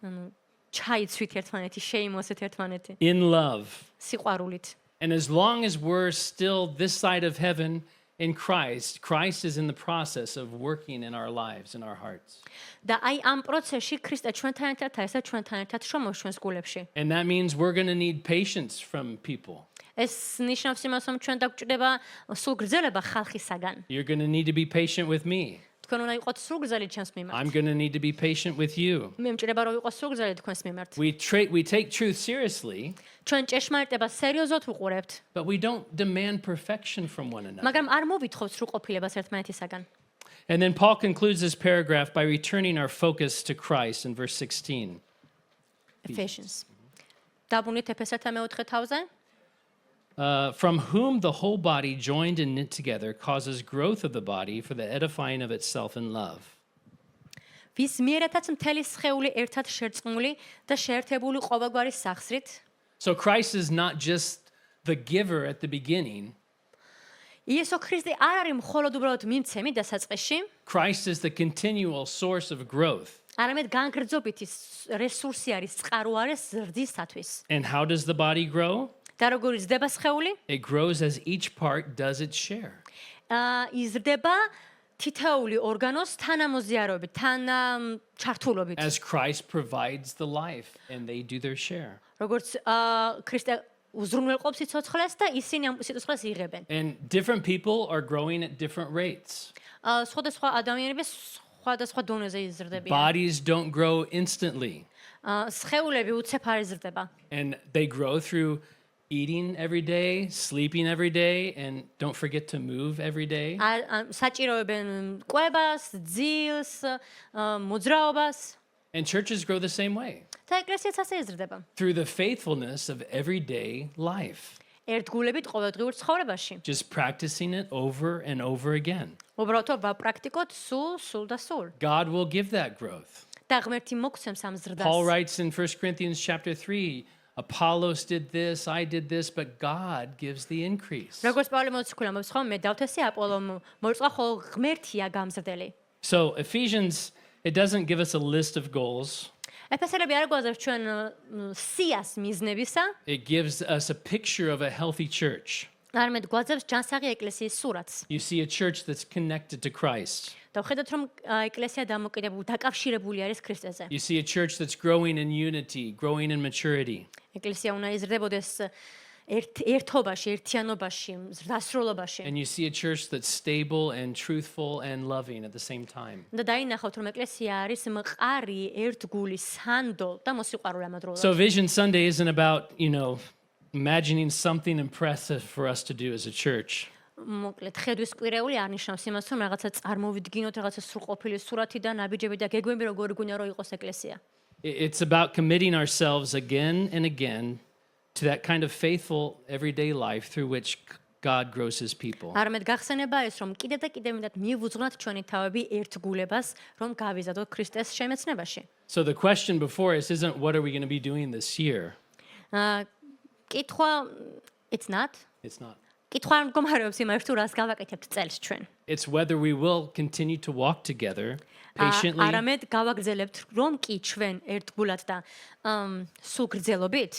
Speaker 2: ჩაიცვით ერთმანეთი, შეიმოსეთ ერთმანეთი
Speaker 1: in love.
Speaker 2: სიყვარულით.
Speaker 1: And as long as we're still this side of heaven in Christ, Christ is in the process of working in our lives, in our hearts.
Speaker 2: და აი ამ პროცესში ქრისტე ჩვენთან ერთად არის და ჩვენთან ერთად შრომობს ჩვენს გულებში.
Speaker 1: And that means we're going to need patience from people.
Speaker 2: ეს ნიშნავს იმას, რომ ჩვენ დაგჭირდება სულგრძელება ხალხისაგან.
Speaker 1: You're going to need to be patient with me.
Speaker 2: თქვენ უნდა იყოთ სულგრძელი ჩემს
Speaker 1: I'm
Speaker 2: მიმართ.
Speaker 1: going to need to be patient with you.
Speaker 2: მე მჭირდება რომ ვიყო სულგრძელი თქვენს მიმართ.
Speaker 1: We take truth seriously,
Speaker 2: ჩვენ ჭეშმარიტებას სერიოზულად ვუყურებთ,
Speaker 1: but we don't demand perfection from one another.
Speaker 2: მაგრამ არ მოვითხოვთ სრულყოფილებას ერთმანეთისაგან.
Speaker 1: And then Paul concludes this paragraph by returning our focus to Christ in verse 16.
Speaker 2: Ephesians. დაბრუნდით ეფესათა მე-4 თავზე.
Speaker 1: From whom the whole body joined and knit together causes growth of the body for the edifying of itself in love.
Speaker 2: ვის მიერათაც მთელი სხეული ერთად შერწყმული და შეერთებული ყოველგვარი სახსრით.
Speaker 1: So Christ is not just the giver at the beginning.
Speaker 2: იესო ქრისტე არ არის მხოლოდ უბრალოდ მიმცემი დასაწყისში,
Speaker 1: Christ is the continual source of growth.
Speaker 2: არამედ განგრძობითი რესურსი არის წყარო არის ზრდისათვის.
Speaker 1: And how does the body grow?
Speaker 2: და როგორ იზრდება სხეული?
Speaker 1: It grows as each part does its share.
Speaker 2: იზრდება თითოეული ორგანოს თანამოზიარობით, ჩართულობით.
Speaker 1: as Christ provides the life and they do their share.
Speaker 2: როგორც ქრისტე უზრუნველყოფს სიცოცხლეს და ისინი ამ სიცოცხლეს იღებენ.
Speaker 1: And different people are growing at different rates.
Speaker 2: სხვადასხვა ადამიანები სხვადასხვა დონეზე იზრდებიან.
Speaker 1: Bodies don't grow instantly,
Speaker 2: სხეულები უცებ არ იზრდება.
Speaker 1: and they grow through eating every day, sleeping every day, and don't forget to move every day.
Speaker 2: საჭიროებენ კვებას, ძილს, მოძრაობას.
Speaker 1: And churches grow the same way,
Speaker 2: და ეკლესიაც ასე იზრდება.
Speaker 1: through the faithfulness of everyday life,
Speaker 2: ერთგულებით ყოველდღიურ ცხოვრებაში.
Speaker 1: just practicing it over and over again.
Speaker 2: უბრალოდ ვაპრაქტიკოთ სულ და სულ.
Speaker 1: God will give that growth.
Speaker 2: და ღმერთი მოგცემს ამ ზრდას.
Speaker 1: Paul writes in 1 Corinthians chapter 3, Apollos did this, I did this, but God gives the increase.
Speaker 2: როგორც პავლე მოციქული ამბობს, ხო, მე დავთესი აპოლო მოწყვა, ხოლო ღმერთია გამზრდელი.
Speaker 1: So Ephesians, it doesn't give us a list of goals.
Speaker 2: ეფესელები არ გვაძლევს ჩვენ სიას მიზნებისა,
Speaker 1: It gives us a picture of a healthy church.
Speaker 2: არამედ გვაძლევს ჯანსაღი ეკლესიის სურათს.
Speaker 1: You see a church that's connected to Christ.
Speaker 2: და ვხედოთ, რომ ეკლესია დაკავშირებული არის ქრისტეზე.
Speaker 1: You see a church that's growing in unity, growing in maturity.
Speaker 2: ეკლესია უნდა იზრდებოდეს ერთობაში, ერთიანობაში, დასრულობაში.
Speaker 1: And you see a church that's stable and truthful and loving at the same time.
Speaker 2: და დაინახავთ, რომ ეკლესია არის მყარი, ერთგული, სანდო და მოსიყვარულე ამავდროულად.
Speaker 1: So Vision Sunday isn't about, imagining something impressive for us to do as a church.
Speaker 2: მოკლედ, ხედვის კვირეული არნიშნავს იმას, რომ რაღაცა წარმოვიდგინოთ, რაღაცა სრულყოფილი სურათი და ნაბიჯები და გეგმები როგორი გვინდა რომ იყოს ეკლესია.
Speaker 1: It's about committing ourselves again and again to that kind of faithful everyday life through which God grows his people.
Speaker 2: არამედ გახსენება ის, რომ კიდევ და კიდევ მეტად მივუძღვნათ ჩვენი თავები ერთგულებას, რომ გავიზადოთ ქრისტეს შემეცნებაში.
Speaker 1: So the question before us isn't what are we going to be doing this year?
Speaker 2: კითხვა it's not.
Speaker 1: It's not.
Speaker 2: კითხვა მდგომარეობს იმას, თუ რას გავაკეთებთ წელს ჩვენ.
Speaker 1: It's whether we will continue to walk together patiently
Speaker 2: არამედ გავაგრძელებთ რომ კი ჩვენ ერთგულად და სულ გრძელობით,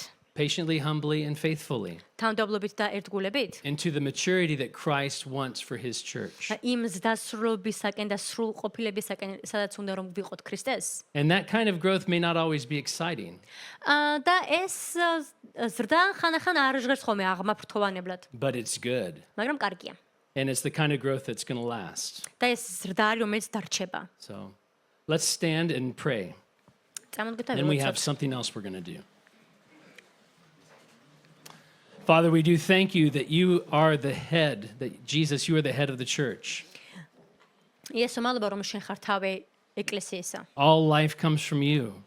Speaker 1: humbly, and faithfully
Speaker 2: თავმდაბლობით და ერთგულებით
Speaker 1: into the maturity that Christ wants for his church.
Speaker 2: იმ ზრდასრულობისაკენ და სრულყოფილებისაკენ, სადაც უნდა რომ ვიყოთ ქრისტეს.
Speaker 1: And that kind of growth may not always be exciting,
Speaker 2: და ეს ზრდა ხანახან არ ჟღერს ხოლმე აღმაფრთოვანებლად,
Speaker 1: but it's good.
Speaker 2: მაგრამ კარგია.
Speaker 1: And it's the kind of growth that's going to last.
Speaker 2: და ეს ზრდა არის, რომელიც დარჩება.
Speaker 1: So let's stand and pray.
Speaker 2: წამოდგეთ და
Speaker 1: Then we have
Speaker 2: ვიმოწოთ.
Speaker 1: something else we're going to do. Father, we do thank you that you are the head, that Jesus, you are the head of the church.
Speaker 2: იესო, მადლობა რომ შენ ხარ თავი ეკლესიისა.
Speaker 1: All life comes from you.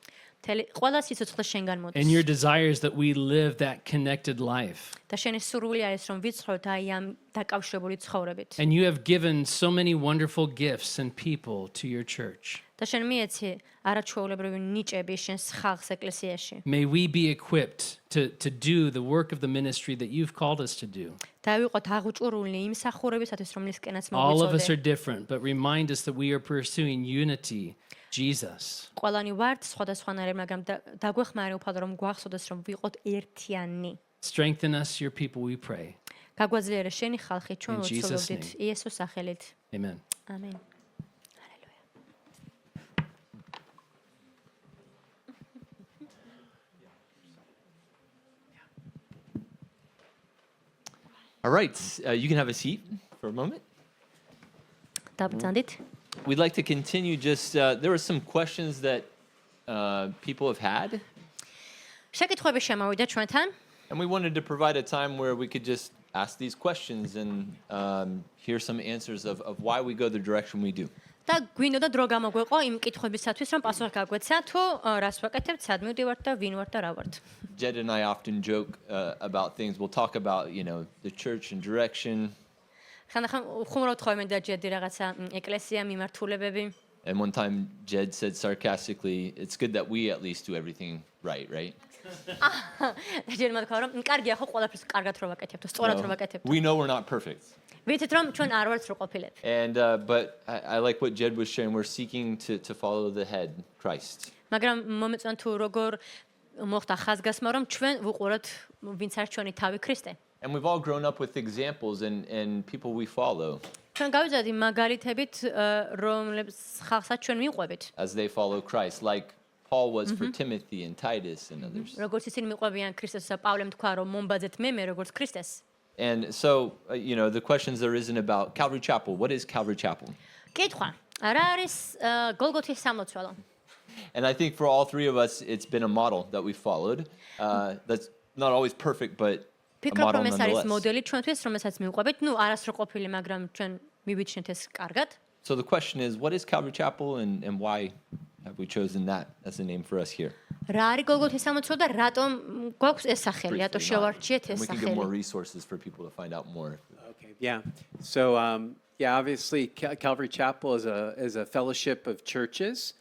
Speaker 2: ყველა სიცოცხლე შენგან მოდის.
Speaker 1: And your desire is that we live that connected life.
Speaker 2: და შენი სურვილი არის რომ ვიცხოვროთ აი ამ დაკავშირებული ცხოვრებით.
Speaker 1: And you have given so many wonderful gifts and people to your church.
Speaker 2: და შენ მიეცი არაჩვეულებრივი ნიჭები შენს ხალხს ეკლესიაში.
Speaker 1: May we be equipped to do the work of the ministry that you've called us to do.
Speaker 2: და ვიყოთ აღუჭურული იმ მსახურებისათვის, რომლისკენაც
Speaker 1: All of us are
Speaker 2: მოგვიწოდე.
Speaker 1: different, but remind us that we are pursuing unity, Jesus.
Speaker 2: ყველანი ვართ სხვადასხვანაირ, მაგრამ დაგვეხმარე უფალო რომ გვახსოვდეს რომ ვიყოთ ერთიანი.
Speaker 1: Strengthen us, your people, we pray.
Speaker 2: გაგვაძლიერე შენი ხალხი, ჩვენ
Speaker 1: In Jesus'
Speaker 2: ვუცოლობდით იესოს სახელით.
Speaker 1: Amen.
Speaker 2: ამენ.
Speaker 4: All right, you can have a seat for a moment.
Speaker 2: დაბრძანდით.
Speaker 4: We'd like to continue just, there were some questions that people have had,
Speaker 2: შეკითხვები შემოვიდა ჩვენთან.
Speaker 4: and we wanted to provide a time where we could just ask these questions and hear some answers of why we go the direction we do.
Speaker 2: და გვინდოდა დრო გამოგვეყო იმ კითხვებისათვის, რომ პასუხი გაგვეცა თუ რას ვაკეთებთ, სად მივდივართ და ვინ ვართ და რა ვართ.
Speaker 4: Jed and I often joke about things. We'll talk about, the church and direction.
Speaker 2: ხანდახან ხუმრობთ ხოლმე და ჯედი რაღაცა ეკლესია მიმართულებები.
Speaker 4: And one time Jed said sarcastically, it's good that we at least do everything right?
Speaker 2: და ჯერ მათქვა რომ კარგია ხო ყველაფერს კარგად რო ვაკეთებთ, სწორად რო ვაკეთებთ.
Speaker 4: We know we're not perfect.
Speaker 2: ვიცით რომ ჩვენ არ ვართ სრულყოფილები.
Speaker 4: And but I like what Jed was sharing. We're seeking to follow the head, Christ.
Speaker 2: მაგრამ მომეწონა თუ როგორ მოხდა ხაზგასმა რომ ჩვენ ვუყუროთ ვინც არის ჩვენი თავი ქრისტე.
Speaker 4: And we've all grown up with examples and people we follow.
Speaker 2: ჩვენ გავიზარდი მაგალითებით, რომლებიც ხალხსაც ჩვენ მიყვებით.
Speaker 4: as they follow Christ, like Paul was for Timothy and Titus and others.
Speaker 2: როგორც ისინი მიყვებიან ქრისტესს, პავლემ თქვა, რომ მომბაძეთ მე როგორც ქრისტეს.
Speaker 4: And so, the questions there isn't about Calvary Chapel. What is Calvary Chapel?
Speaker 2: კითხვა, რა არის გოლგოთის სამლოცველო?
Speaker 4: And I think for all three of us, it's been a model that we followed. That's not always perfect, but a
Speaker 2: ფიქრობ,
Speaker 4: model
Speaker 2: რომ ეს არის
Speaker 4: nonetheless.
Speaker 2: მოდელი ჩვენთვის, რომელსაც მიყვებით. არასდრო ყოფილი, მაგრამ ჩვენ მივიჩნეთ ეს კარგად.
Speaker 4: So the question is, what is Calvary Chapel and why have we chosen that as a name for us here?
Speaker 2: რა არის გოლგოთის სამლოცველო და რატომ გვაქვს ეს სახელი? რატო
Speaker 4: Briefly,
Speaker 2: შევარჩიეთ
Speaker 4: and
Speaker 2: ეს
Speaker 4: we can give more
Speaker 2: სახელი?
Speaker 4: resources for people to find out more.
Speaker 5: Okay, yeah. So, obviously, Calvary Chapel is a fellowship of churches,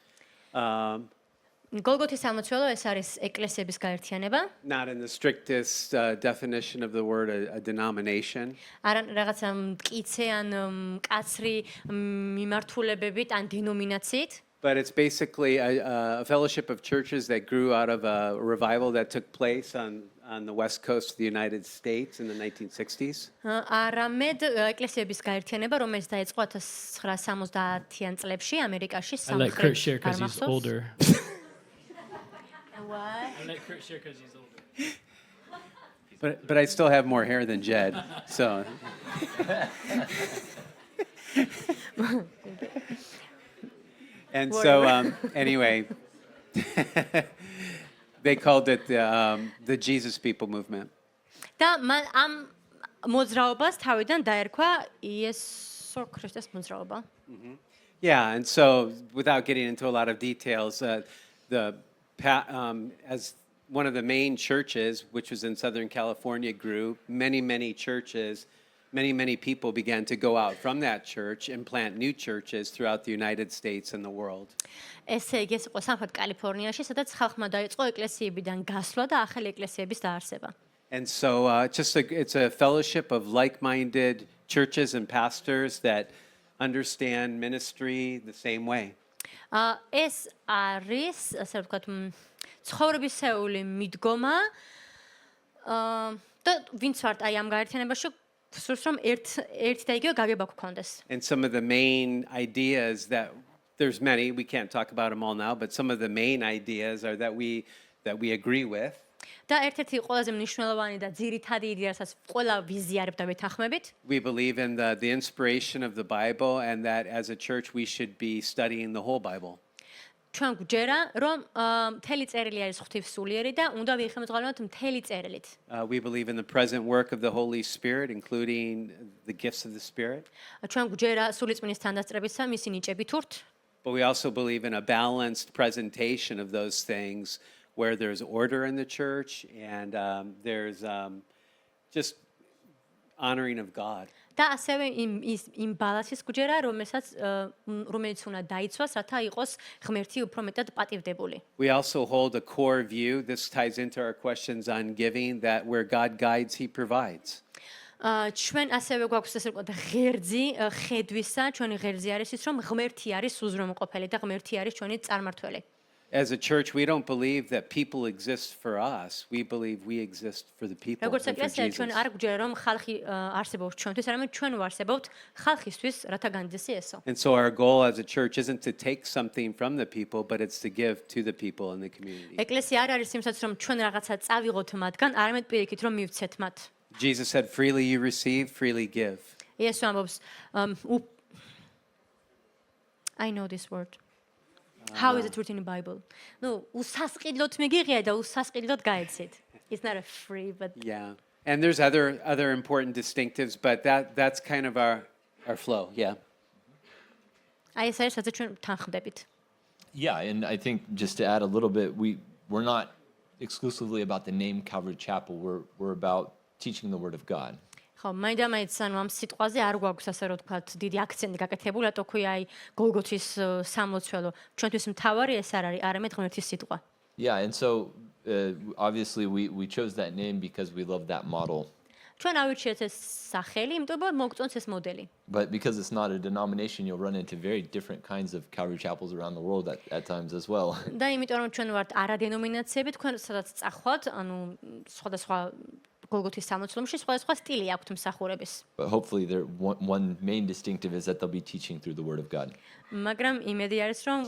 Speaker 2: გოლგოთის სამლოცველო ეს არის ეკლესიების გაერთიანება.
Speaker 5: not in the strictest definition of the word, a denomination.
Speaker 2: არა რაღაცა მტკიცე ან მკაცრი მიმართულებებით ან დინომინაციით.
Speaker 5: But it's basically a fellowship of churches that grew out of a revival that took place on the west coast of the United States in the 1960s.
Speaker 2: არამედ ეკლესიების გაერთიანება, რომელიც დაიწყო 1970-იან წლებში ამერიკაში
Speaker 1: I let Kurt
Speaker 2: სამხრეთ
Speaker 1: share because he's
Speaker 2: წარმართოს.
Speaker 1: older.
Speaker 2: What?
Speaker 1: I let Kurt share because he's older.
Speaker 5: But I still have more hair than Jed, so. And so, anyway, they called it the Jesus People movement.
Speaker 2: და მან ამ მოძრაობას თავიდან დაერქვა იესო ქრისტეს მოძრაობა.
Speaker 5: Yeah, and so without getting into a lot of details, as one of the main churches, which was in Southern California, grew, many churches, many people began to go out from that church and plant new churches throughout the United States and the world.
Speaker 2: ესე იგი ეს იყო სამხრეთ კალიფორნიაში, სადაც ხალხმა დაიწყო ეკლესიებიდან გასვლა და ახალი ეკლესიების დაარსება.
Speaker 5: And so it's a fellowship of like-minded churches and pastors that understand ministry the same way.
Speaker 2: ეს არის, ასე ვთქვათ, ცხოვრებისეული მიდგომა და ვინც ვართ აი ამ გაერთიანებაში, სურს რომ ერთ და იგივე გაგება გქონდეს.
Speaker 5: And some of the main ideas that there's many, we can't talk about them all now, but some of the main ideas are that we agree with.
Speaker 2: და ერთ-ერთი ყველაზე მნიშვნელოვანი და ძირითადი იდეა, რასაც ყველა ვიზიარებ და ვეთანხმებით,
Speaker 5: We believe in the inspiration of the Bible and that as a church we should be studying the whole Bible.
Speaker 2: ჩვენ გვჯერა, რომ მთელი წერილი არის ღვთისმსულიერი და უნდა ვიხმოვანოთ მთელი წერილით.
Speaker 5: We believe in the present work of the Holy Spirit, including the gifts of the Spirit.
Speaker 2: ჩვენ გვჯერა სულიწმინდის თანდასწრებისა, მისი ნიჭებით ვურთ.
Speaker 5: But we also believe in a balanced presentation of those things where there's order in the church and there's just honoring of God.
Speaker 2: და ასევე იმ ბალანსის გვჯერა, რომელიც უნდა დაიცვას, რათა იყოს ღმერთი უფრო მეტად პატივდებული.
Speaker 5: We also hold a core view, this ties into our questions on giving, that where God guides, He provides.
Speaker 2: ჩვენ ასევე გვაქვს ესე ვთქვათ ღერძი ხედვისა, ჩვენი ღერძი არის ის, რომ ღმერთი არის უზრუნველყოფელი და ღმერთი არის ჩვენი წარმართველი.
Speaker 5: As a church, we don't believe that people exist for us. We believe we exist for the people and
Speaker 2: როგორც
Speaker 5: for
Speaker 2: ეკლესია ჩვენ
Speaker 5: Jesus.
Speaker 2: არ გვჯერა, რომ ხალხი არსებობს ჩვენთვის, არამედ ჩვენ ვარსებობთ ხალხისთვის, რათა განძდეს ესო.
Speaker 5: And so our goal as a church isn't to take something from the people, but it's to give to the people in the community.
Speaker 2: ეკლესია არ არის იმსაც, რომ ჩვენ რაღაცა წავიღოთ მათგან, არამედ პირიქით, რომ მივცეთ მათ.
Speaker 5: Jesus said, freely you receive, freely give.
Speaker 2: იესო ამბობს, I know this word. How is it written in the Bible? No, უსასყიდლოდ მიგიღია და უსასყიდლოდ გაეცეთ. It's not a free, but
Speaker 5: Yeah. And there's other important distinctives, but that's kind of our flow, yeah.
Speaker 2: აი ეს არის, სადაც ჩვენ თანხმდებით.
Speaker 4: Yeah, and I think just to add a little bit, we're not exclusively about the name Calvary Chapel. We're about teaching the Word of God.
Speaker 2: ხო, მაინდა-მაინც ანუ ამ სიტყვაზე არ გვაქვს ასე რომ თქვათ დიდი აქცენტი გაკეთებული, რატო ქვია აი გოლგოთის სამლოცველო. ჩვენთვის მთავარი ეს არ არის, არამედ ღმერთის სიტყვა.
Speaker 4: Yeah, and so obviously we chose that name because we love that model.
Speaker 2: ჩვენ ავირჩიეთ ეს სახელი, იმიტომ რომ მოგწონს ეს მოდელი.
Speaker 4: But because it's not a denomination, you'll run into very different kinds of Calvary Chapels around the world at times as well.
Speaker 2: და იმიტომ რომ ჩვენ ვართ არადენომინაციები, თქვენ სადაც წახვალთ, ანუ სხვადასხვა გოლგოთის სამოცლომში სხვადასხვა სტილი აქვთ მსახურების.
Speaker 4: But hopefully, one main distinctive is that they'll be teaching through the Word of God.
Speaker 2: მაგრამ იმედი არის, რომ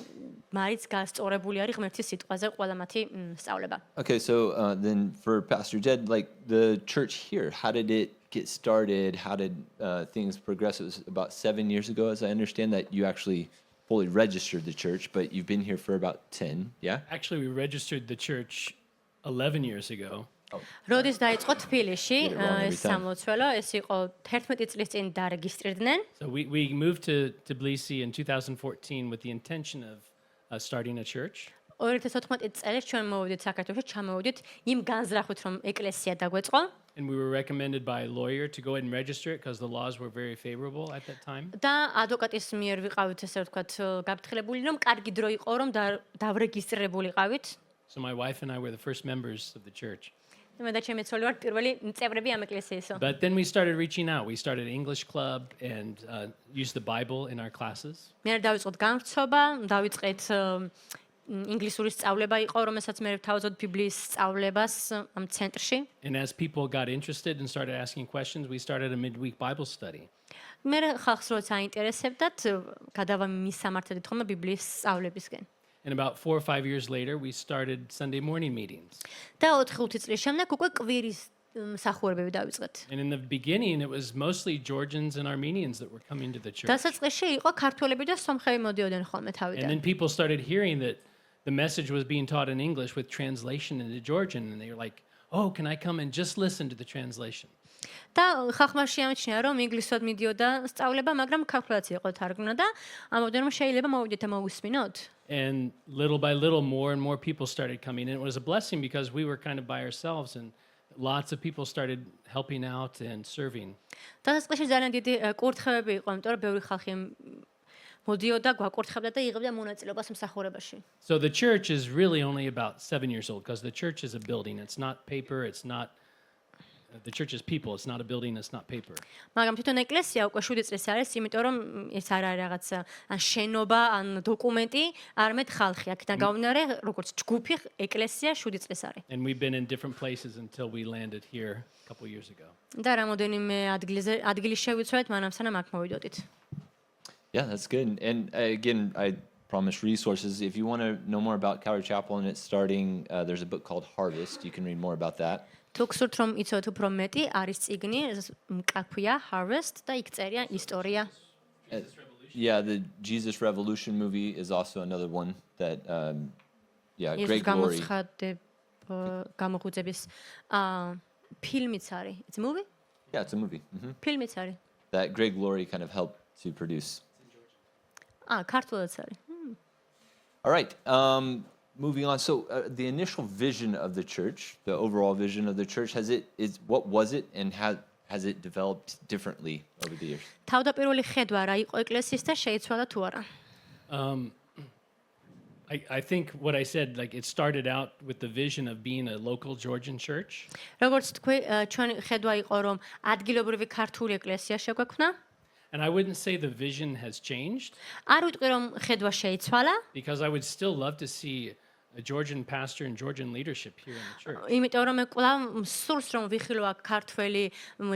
Speaker 2: მაინც გასწორებული არის ღმერთის სიტყვაზე ყველა მათი სწავლება.
Speaker 4: Okay, so then for Pastor Jed, like the church here, how did it get started? How did things progress? It was about 7 years ago, as I understand, that you actually fully registered the church, but you've been here for about 10, yeah?
Speaker 1: Actually, we registered the church 11 years ago.
Speaker 2: როდის დაიწყო თბილისში
Speaker 4: Get it wrong every
Speaker 2: ეს
Speaker 4: time.
Speaker 2: სამლოცველო, ეს იყო 11 წლის წინ დარეგისტრირდნენ.
Speaker 1: So we moved to Tbilisi in 2014 with the intention of starting a church.
Speaker 2: 2014 წელს ჩვენ მოვიდით საქართველოში, ჩამოვიდით იმ განზრახვით, რომ ეკლესია დაგვეწყო
Speaker 1: And we were recommended by a lawyer to go ahead and register it because the laws were very favorable at that time.
Speaker 2: და ადვოკატის მიერ ვიყავით, ესე ვთქვათ, გაფრთხილებული, რომ კარგი დრო იყო, რომ დავრეგისტრირებულიყავით.
Speaker 1: So my wife and I were the first members of the church.
Speaker 2: მე და ჩემი ცოლი ვართ პირველი წევრები ამ ეკლესიისო.
Speaker 1: But then we started reaching out. We started an English club and used the Bible in our classes.
Speaker 2: მე დავიწყოთ გამრცობა, დავიწყეთ ინგლისური სწავლება იყო, რომელსაც მე ვთავაზობ ბიბლიის სწავლებას ამ ცენტრში.
Speaker 1: And as people got interested and started asking questions, we started a midweek Bible study.
Speaker 2: მე ხალხს როცა აინტერესებდათ, გადავამისამართებდით ხოლმე ბიბლიის სწავლებისკენ.
Speaker 1: And about 4 or 5 years later, we started Sunday morning meetings.
Speaker 2: და 4-5 წლის შემდეგ უკვე კვირის მსახურებები დავიწყეთ.
Speaker 1: And in the beginning, it was mostly Georgians and Armenians that were coming to the church.
Speaker 2: დასაწყისში იყო ქართველები და სომხები მოდიოდნენ ხოლმე
Speaker 1: And
Speaker 2: თავიდან.
Speaker 1: then people started hearing that the message was being taught in English with translation into Georgian. And they were like, oh, can I come and just listen to the translation?
Speaker 2: და ხალხმა შეამჩნია, რომ ინგლისურად მიდიოდა სწავლება, მაგრამ ქართულადაც იყო თარგმნა და ამბობდნენ, რომ შეიძლება მოვიდეთ და მოვისმინოთ.
Speaker 1: And little by little, more and more people started coming in. It was a blessing because we were kind of by ourselves and lots of people started helping out and serving.
Speaker 2: დასაწყისში ძალიან დიდი კურთხევები იყო, იმიტომ რომ ბევრი ხალხი მოდიოდა, გვაკურთხებდა და იღებდა მონაწილეობას მსახურებაში.
Speaker 1: So the church is really only about 7 years old because the church is a building. It's not paper. It's not, the church is people. It's not a building. It's not paper.
Speaker 2: მაგრამ თვითონ ეკლესია უკვე 7 წლის არის, იმიტომ რომ ეს არ არის რაღაც ან შენობა, ან დოკუმენტი, არამედ ხალხი. აქედან გამომდინარე, როგორც ჯგუფი ეკლესია 7 წლის არის.
Speaker 1: And we've been in different places until we landed here a couple years ago.
Speaker 2: და რამოდენიმე ადგილი შევიცვალეთ, მანამ სანამ აქ მოვიდოდით.
Speaker 4: Yeah, that's good. And again, I promise resources. If you want to know more about Calvary Chapel and it's starting, there's a book called Harvest. You can read more about that.
Speaker 2: თუ გსურთ რომ იცოდეთ უფრო მეტი, არის წიგნი, მკაფია Harvest და იქ წერია ისტორია.
Speaker 4: Yeah, the Jesus Revolution movie is also another one that, yeah, great glory.
Speaker 2: გამოხუცების ფილმიც არის. It's a movie?
Speaker 4: Yeah, it's a movie.
Speaker 2: ფილმიც არის.
Speaker 4: That great glory kind of helped to produce.
Speaker 2: ქართულადაც არის.
Speaker 4: All right. Moving on. So the initial vision of the church, the overall vision of the church, what was it and has it developed differently over the years?
Speaker 2: თავდაპირველი ხედვა რა იყო ეკლესიის და შეიცვალა თუ არა?
Speaker 1: I think what I said, like it started out with the vision of being a local Georgian church.
Speaker 2: როგორც თქვი, ჩვენი ხედვა იყო რომ ადგილობრივი ქართული ეკლესია შეგვექმნა.
Speaker 1: And I wouldn't say the vision has changed
Speaker 2: არ ვიტყვი რომ ხედვა შეიცვალა,
Speaker 1: because I would still love to see a Georgian pastor and Georgian leadership here in the church.
Speaker 2: იმიტომ რომ მე კვლავ სურს რომ ვიხილო აქ ქართველი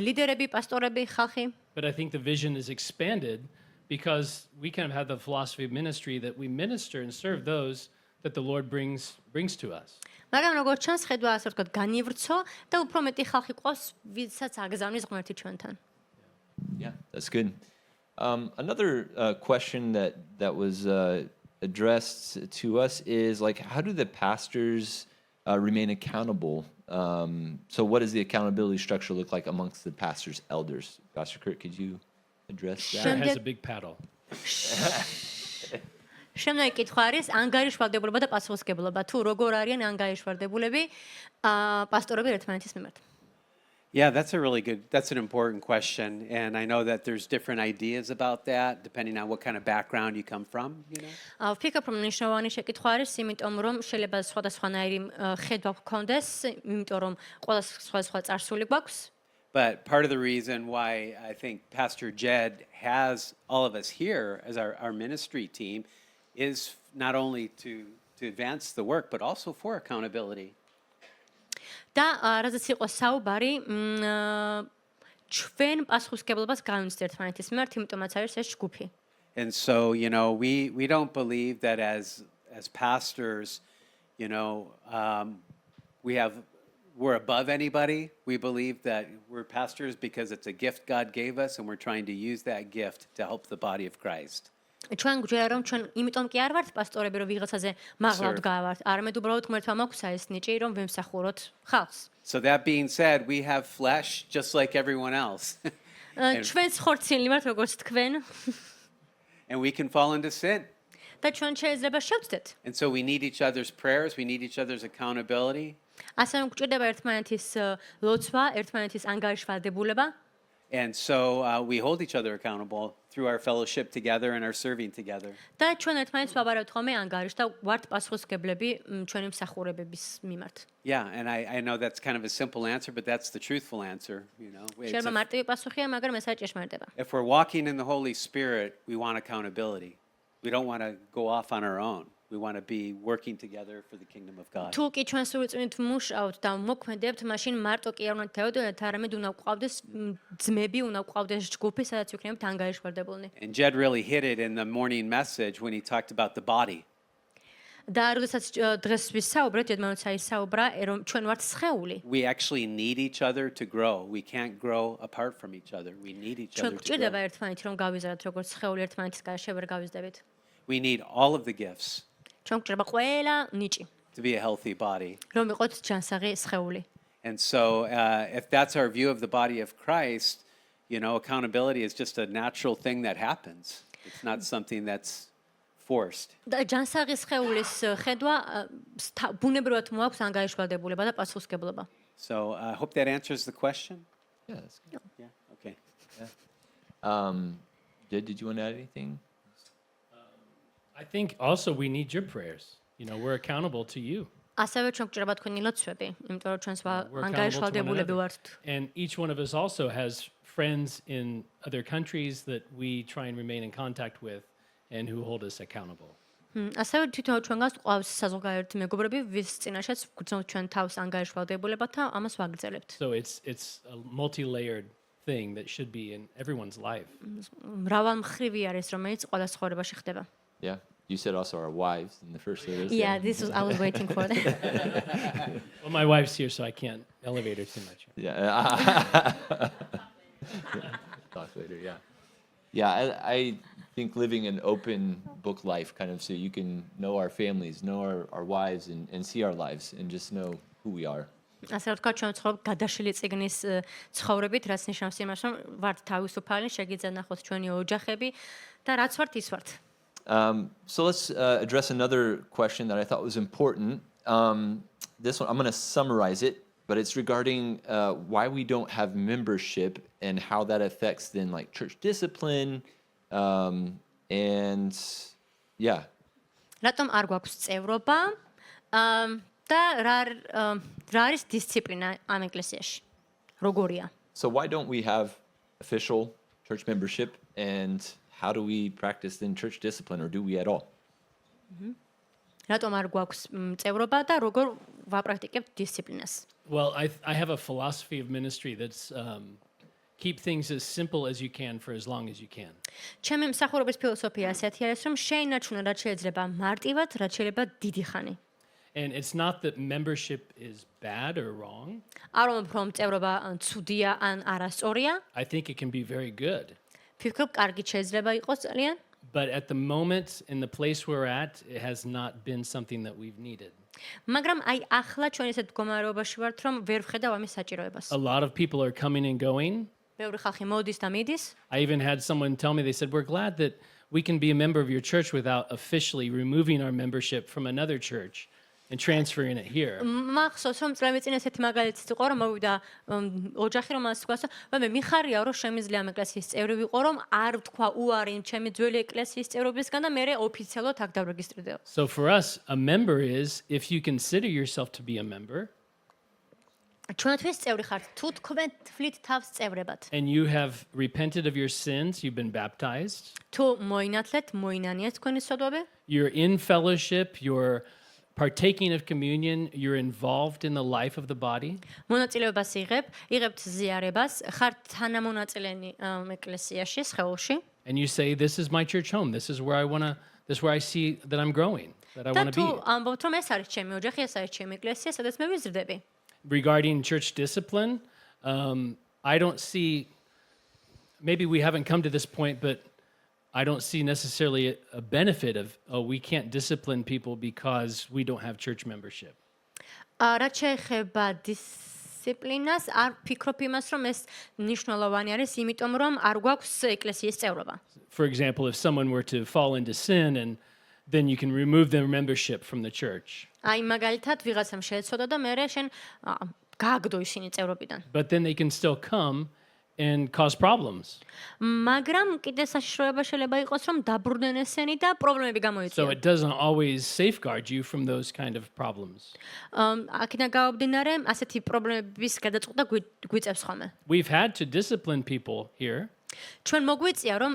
Speaker 2: ლიდერები, პასტორები, ხალხი.
Speaker 1: But I think the vision is expanded because we kind of have the philosophy of ministry that we minister and serve those that the Lord brings to us.
Speaker 2: მაგრამ როგორც ჩანს, ხედვა ასე ვთქვათ, განივრცო და უფრო მეტი ხალხი ყავს, ვისაც აგზავნის ღმერთი ჩვენთან.
Speaker 4: Yeah, that's good. Another question that was addressed to us is like, how do the pastors remain accountable? So what does the accountability structure look like amongst the pastors' elders? Pastor Kurt, could you address that?
Speaker 1: It has a big paddle.
Speaker 2: შემდეგი კითხვა არის ანგარიშვალდებულება და პასუხისმგებლობა. თუ როგორ არიან ანგარიშვალდებულები პასტორები ერთმანეთის მიმართ?
Speaker 5: Yeah, that's an important question. And I know that there's different ideas about that, depending on what kind of background you come from, you know?
Speaker 2: ვფიქრობ, რომ მნიშვნელოვანი შეკითხვა არის, იმიტომ რომ შეიძლება სხვადასხვანაირი ხედვა გქონდეს, იმიტომ რომ ყველა სხვადასხვა წარსული გვაქვს.
Speaker 5: But part of the reason why I think Pastor Jed has all of us here as our ministry team is not only to advance the work, but also for accountability.
Speaker 2: და რაზეც იყო საუბარი, ჩვენ პასუხისმგებლობას გავიმსთ ერთმანეთის მიმართ, იმიტომაც არის ეს ჯგუფი.
Speaker 5: And so, we don't believe that as pastors, we're above anybody. We believe that we're pastors because it's a gift God gave us, and we're trying to use that gift to help the body of Christ.
Speaker 2: ჩვენ გვჯერა რომ ჩვენ იმიტომ კი არ ვართ პასტორები რომ ვიღაცაზე მაღლა ვდგავართ, არამედ უბრალოდ ღმერთმა მოგვცა ეს ნიჭი რომ ვემსახუროთ ხალხს.
Speaker 5: So that being said, we have flesh just like everyone else.
Speaker 2: ჩვენც ხორციელი ვართ როგორც თქვენ
Speaker 5: And we can fall into sin.
Speaker 2: და ჩვენ შეიძლება შევცდეთ.
Speaker 5: And so we need each other's prayers, we need each other's accountability.
Speaker 2: ასევე გვჭირდება ერთმანეთის ლოცვა, ერთმანეთის ანგარიშვალდებულება.
Speaker 5: And so we hold each other accountable through our fellowship together and our serving together.
Speaker 2: და ჩვენ ერთმანეთს ვაბარავთ ხოლმე ანგარიშს და ვართ პასუხისმგებლები ჩვენი მსახურებების მიმართ.
Speaker 5: Yeah, and I know that's kind of a simple answer, but that's the truthful answer, It's
Speaker 2: შეიძლება მარტივი პასუხია, მაგრამ ეს არის ჭეშმარიტება.
Speaker 5: if we're walking in the Holy Spirit, we want accountability. We don't want to go off on our own. We want to be working together for the kingdom of God.
Speaker 2: თუ კი ჩვენ სულ წვით ვმუშაობთ და მოქმედებთ, მაშინ მარტო კი არ უნდა თეოდორეთ, არამედ უნდა გვყავდეს ძმები, უნდა გვყავდეს ჯგუფი, სადაც ვიქნებთ ანგარიშვალდებულნი.
Speaker 5: And Jed really hit it in the morning message when he talked about the body.
Speaker 2: და როდესაც დღეს ვისაუბრეთ, ედმანოცაი საუბრა, რომ ჩვენ ვართ სხეული.
Speaker 5: We actually need each other to grow. We can't grow apart from each other. We need each
Speaker 2: ჩვენ
Speaker 5: other to
Speaker 2: გვჭირდება
Speaker 5: grow.
Speaker 2: ერთმანეთი რომ გავიზარდეთ როგორც სხეული ერთმანეთის გარშე ვერ გავიზრდებით.
Speaker 5: We need all of the gifts
Speaker 2: ჩვენ გვჭირდება ყველა ნიჭი,
Speaker 5: to be a healthy body.
Speaker 2: რომ ვიყოთ ჯანსაღი სხეული.
Speaker 5: And so if that's our view of the body of Christ, accountability is just a natural thing that happens. It's not something that's forced.
Speaker 2: და ჯანსაღი სხეულის ხედვა ბუნებრივად მოაქვს ანგარიშვალდებულება და პასუხისმგებლობა.
Speaker 5: So I hope that answers the question.
Speaker 4: Yeah, that's good.
Speaker 5: Yeah, okay.
Speaker 4: Jed, did you want to add anything?
Speaker 1: I think also we need your prayers. We're accountable to you.
Speaker 2: ასევე ჩვენ გვჭირდება თქვენი ლოცვები, იმიტომ რომ ჩვენს
Speaker 1: We're accountable to one
Speaker 2: ანგარიშვალდებულები
Speaker 1: another.
Speaker 2: ვართ.
Speaker 1: And each one of us also has friends in other countries that we try and remain in contact with and who hold us accountable.
Speaker 2: ასევე თვითონ ჩვენგანს ყავს საზოგადოებრივი მეგობრები, ვის წინაშეც გვგრძნობთ ჩვენ თავს ანგარიშვალდებულება და ამას ვაგრძელებთ.
Speaker 1: So it's a multi-layered thing that should be in everyone's life.
Speaker 2: მრავალმხრივი არის, რომელიც ყველა ცხოვრებაში ხდება.
Speaker 4: Yeah. You said also our wives in the first service.
Speaker 2: Yeah, I was waiting for that.
Speaker 1: Well, my wife's here, so I can't elevate her too much.
Speaker 4: Yeah. Talk later, yeah. Yeah, I think living an open book life kind of so you can know our families, know our wives and see our lives and just know who we are.
Speaker 2: ასე რომ თქვა, ჩვენ ცხოვრობ გადაშლილი წიგნის ცხოვრებით, რაც ნიშნავს იმას, რომ ვართ თავისუფალი, შეგიძლიათ ნახოთ ჩვენი ოჯახები და რაც ვართ, ის ვართ.
Speaker 4: So let's address another question that I thought was important. This one, I'm going to summarize it, but it's regarding why we don't have membership and how that affects then like church discipline. And yeah.
Speaker 2: რატომ არ გვაქვს წევრობა და რა არის დისციპლინა ამ ეკლესიაში? როგორია?
Speaker 4: So why don't we have official church membership and how do we practice in church discipline or do we at all?
Speaker 2: რატომ არ გვაქვს წევრობა და როგორ ვაპრაქტიკებთ დისციპლინას?
Speaker 1: Well, I have a philosophy of ministry that's keep things as simple as you can for as long as you can.
Speaker 2: ჩემი მსახურების ფილოსოფია ასეთი არის, რომ შეინარჩუნო რაც შეიძლება მარტივად, რაც შეიძლება დიდი ხანი.
Speaker 1: And it's not that membership is bad or wrong.
Speaker 2: არ რომ წევრობა ცუდია ან არასწორია,
Speaker 1: I think it can be very good.
Speaker 2: ფიქრობ, კარგი შეიძლება იყოს ძალიან.
Speaker 1: But at the moment, in the place we're at, it has not been something that we've needed.
Speaker 2: მაგრამ აი ახლა ჩვენ ესეთ მდგომარეობაში ვართ, რომ ვერ ვხედავ ამის საჭიროებას.
Speaker 1: A lot of people are coming and going.
Speaker 2: ბევრი ხალხი მოდის და მიდის.
Speaker 1: I even had someone tell me, they said, we're glad that we can be a member of your church without officially removing our membership from another church and transferring it here.
Speaker 2: მახსოვს, რომ წლების წინ ესეთი მაგალითიც იყო, რომ მოვიდა ოჯახი, რომელსაც თქვა, მე მიხარია, რომ შემიძლია ამ ეკლესიის წევრი ვიყო, რომ არ ვთქვა უარი ჩემი ძველი ეკლესიის წევრობისგან და მე ოფიციალურად აქ დავრეგისტრირდეო.
Speaker 1: So for us, a member is if you consider yourself to be a member
Speaker 2: ჩვენთვის წევრი ხართ, თუ თქვენ თვლით თავს წევრებად.
Speaker 1: and you have repented of your sins, you've been baptized,
Speaker 2: თუ მოინათლეთ, მოინანიეთ თქვენი სოდვები,
Speaker 1: you're in fellowship, you're partaking of communion, you're involved in the life of the body.
Speaker 2: მონაწილეობას იღებთ ზიარებას, ხართ თანამონაწილენი ეკლესიაში, სხეულში.
Speaker 1: And you say, this is my church home. This is where I see that I'm growing, that I
Speaker 2: და
Speaker 1: want to
Speaker 2: თუ
Speaker 1: be.
Speaker 2: ამბობთ, რომ ეს არის ჩემი ოჯახი, ეს არის ჩემი ეკლესია, სადაც მე ვიზრდები.
Speaker 1: Regarding church discipline, I don't see, maybe we haven't come to this point, but I don't see necessarily a benefit of, oh, we can't discipline people because we don't have church membership.
Speaker 2: რაც შეეხება დისციპლინას, არ ფიქრობ იმას, რომ ეს მნიშვნელოვანი არის, იმიტომ რომ არ გვაქვს ეკლესიის წევრობა.
Speaker 1: For example, if someone were to fall into sin, and then you can remove their membership from the church.
Speaker 2: აი მაგალითად ვიღაცამ შეეცოდა და მე შენ გააგდო ისინი წევრობიდან.
Speaker 1: But then they can still come and cause problems.
Speaker 2: მაგრამ კიდე საშიშროება შეიძლება იყოს, რომ დაბრუნდნენ ესენი და პრობლემები
Speaker 1: So
Speaker 2: გამოიწვიონ.
Speaker 1: it doesn't always safeguard you from those kind of problems.
Speaker 2: აქედან გამომდინარე, ასეთი პრობლემების გადაწყვეტა გვიწევს ხოლმე.
Speaker 1: We've had to discipline people here.
Speaker 2: ჩვენ მოგვიწია, რომ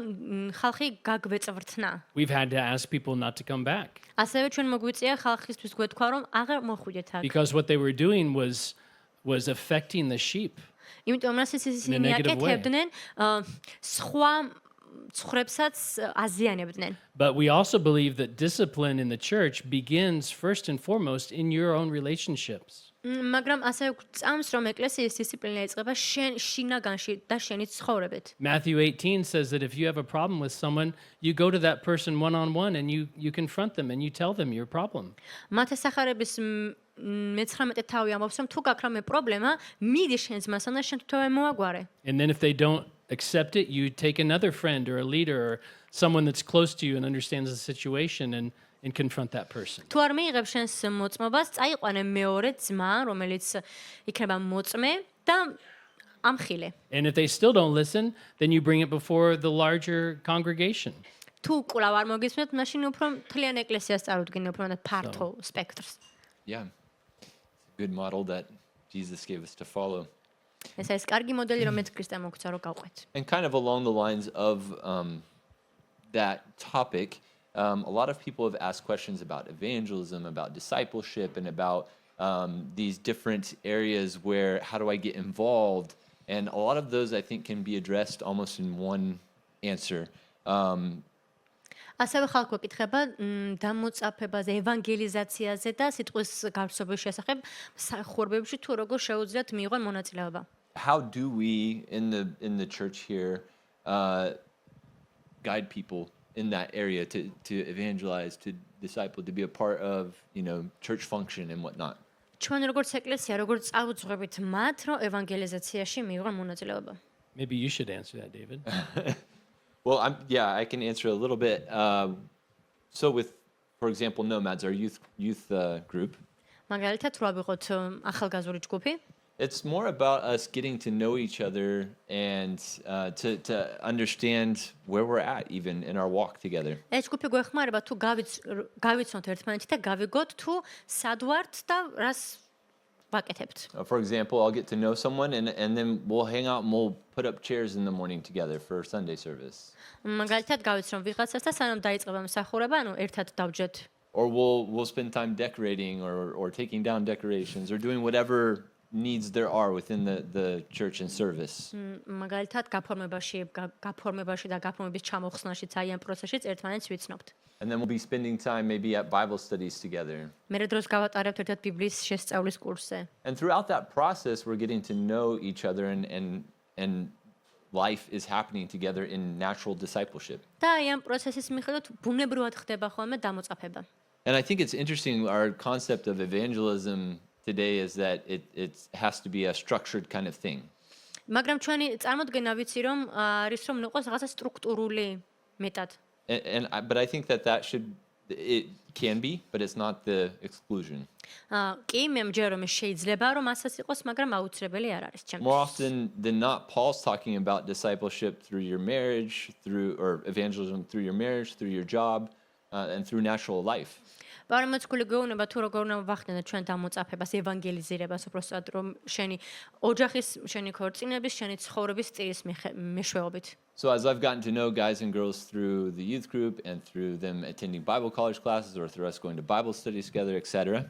Speaker 2: ხალხი გაგვეწვრთნა.
Speaker 1: We've had to ask people not to come back
Speaker 2: ასევე ჩვენ მოგვიწია ხალხისთვის გვეთქვა, რომ აღარ მოხვიდეთ აქ.
Speaker 1: because what they were doing was affecting the sheep.
Speaker 2: იმიტომ რომ ისინი
Speaker 1: negative way.
Speaker 2: აკეთებდნენ სხვა ცხრებსაც აზიანებდნენ.
Speaker 1: But we also believe that discipline in the church begins first and foremost in your own relationships.
Speaker 2: მაგრამ ასევე წამს, რომ ეკლესიის დისციპლინა იწყება შინაგანში და შენი ცხოვრებით.
Speaker 1: Matthew 18 says that if you have a problem with someone, you go to that person one-on-one and you confront them and you tell them your problem.
Speaker 2: მათეს სახარების მე-19 თავი ამბობს, რომ თუ გაქვს რამე პრობლემა, მიდი შენ ძმასთან და შენ თვითონ მოაგვარე.
Speaker 1: And then if they don't accept it, you take another friend or a leader or someone that's close to you and understands the situation and confront that person.
Speaker 2: თუ არ მიიღებ შენს მოწმობას, წაიყვანე მეორე ძმა, რომელიც იქნება მოწმე და ამხილე.
Speaker 1: And if they still don't listen, then you bring it before the larger congregation.
Speaker 2: თუ კვლავ არ მოგისმენთ, მაშინ უფრო მთლიან ეკლესიას წარუდგინე, უფრო ფართო სპექტრს.
Speaker 4: Yeah. It's a good model that Jesus gave us to follow.
Speaker 2: ეს არის კარგი მოდელი, რომელიც ქრისტე მოგცა რომ გავყვეთ.
Speaker 4: And kind of along the lines of that topic, a lot of people have asked questions about evangelism, about discipleship, and about these different areas where how do I get involved? And a lot of those I think can be addressed almost in one answer.
Speaker 2: ასევე ხალხი ეკითხება დამოწაფებაზე, ევანგელიზაციაზე და სიტყვის გავრცობის შესახებ ხურბებში თუ როგორ შეუძლიათ მიიღონ მონაწილეობა.
Speaker 4: How do we in the church here guide people in that area to evangelize, to disciple, to be a part of, church function and whatnot?
Speaker 2: ჩვენ როგორც ეკლესია, როგორც წავუძღვებით მათ, რომ ევანგელიზაციაში მიიღონ მონაწილეობა.
Speaker 1: Maybe you should answer that, David.
Speaker 4: Well, I can answer a little bit. So with, for example, Nomads, our youth group,
Speaker 2: მაგალითად, რა ვიყოთ ახალგაზრდული ჯგუფი,
Speaker 4: it's more about us getting to know each other and to understand where we're at even in our walk together.
Speaker 2: ეს ჯგუფი გვეხმარება თუ გავიცნოთ ერთმანეთი და გავიგოთ თუ სად ვართ და რას ვაკეთებთ.
Speaker 4: For example, I'll get to know someone and then we'll hang out and we'll put up chairs in the morning together for Sunday service.
Speaker 2: მაგალითად, გავიცნობ ვიღაცას და სანამ დაიწყება მსახურება, ერთად დავჯეთ.
Speaker 4: Or we'll spend time decorating or taking down decorations or doing whatever needs there are within the church and service.
Speaker 2: მაგალითად, გაფორმებაში და გაფორმების ჩამოხსნაშიც აი ამ პროცესშიც ერთმანეთს ვიცნობთ.
Speaker 4: And then we'll be spending time maybe at Bible studies together.
Speaker 2: მე დროს გავატარებთ ერთად ბიბლიის შესწავლის კურსზე.
Speaker 4: And throughout that process, we're getting to know each other and life is happening together in natural discipleship.
Speaker 2: და აი ამ პროცესის მიხედვით ბუნებრივად ხდება ხოლმე დამოწაფება.
Speaker 4: And I think it's interesting, our concept of evangelism today is that it has to be a structured kind of thing.
Speaker 2: მაგრამ ჩვენი წარმოდგენა ვიცი რომ არის რომ იყოს რაღაცა სტრუქტურული მეტად.
Speaker 4: But I think that it can be, but it's not the exclusion.
Speaker 2: კი, მე მჯერ რომ შეიძლება რომ ასეც იყოს, მაგრამ აუცილებელი არ არის ჩემთვის.
Speaker 4: More often than not, Paul's talking about discipleship through your marriage, or evangelism through your marriage, through your job, and through natural life.
Speaker 2: პარამეცკული გეუბნება თუ როგორ უნდა ვახდენოთ ჩვენ დამოწაფებას, ევანგელიზირებას, უბრალოდ რომ შენი ოჯახის, შენი ქორწინების, შენი ცხოვრების სტილის მეშვეობით.
Speaker 4: So as I've gotten to know guys and girls through the youth group and through them attending Bible college classes or through us going to Bible studies together, etc.,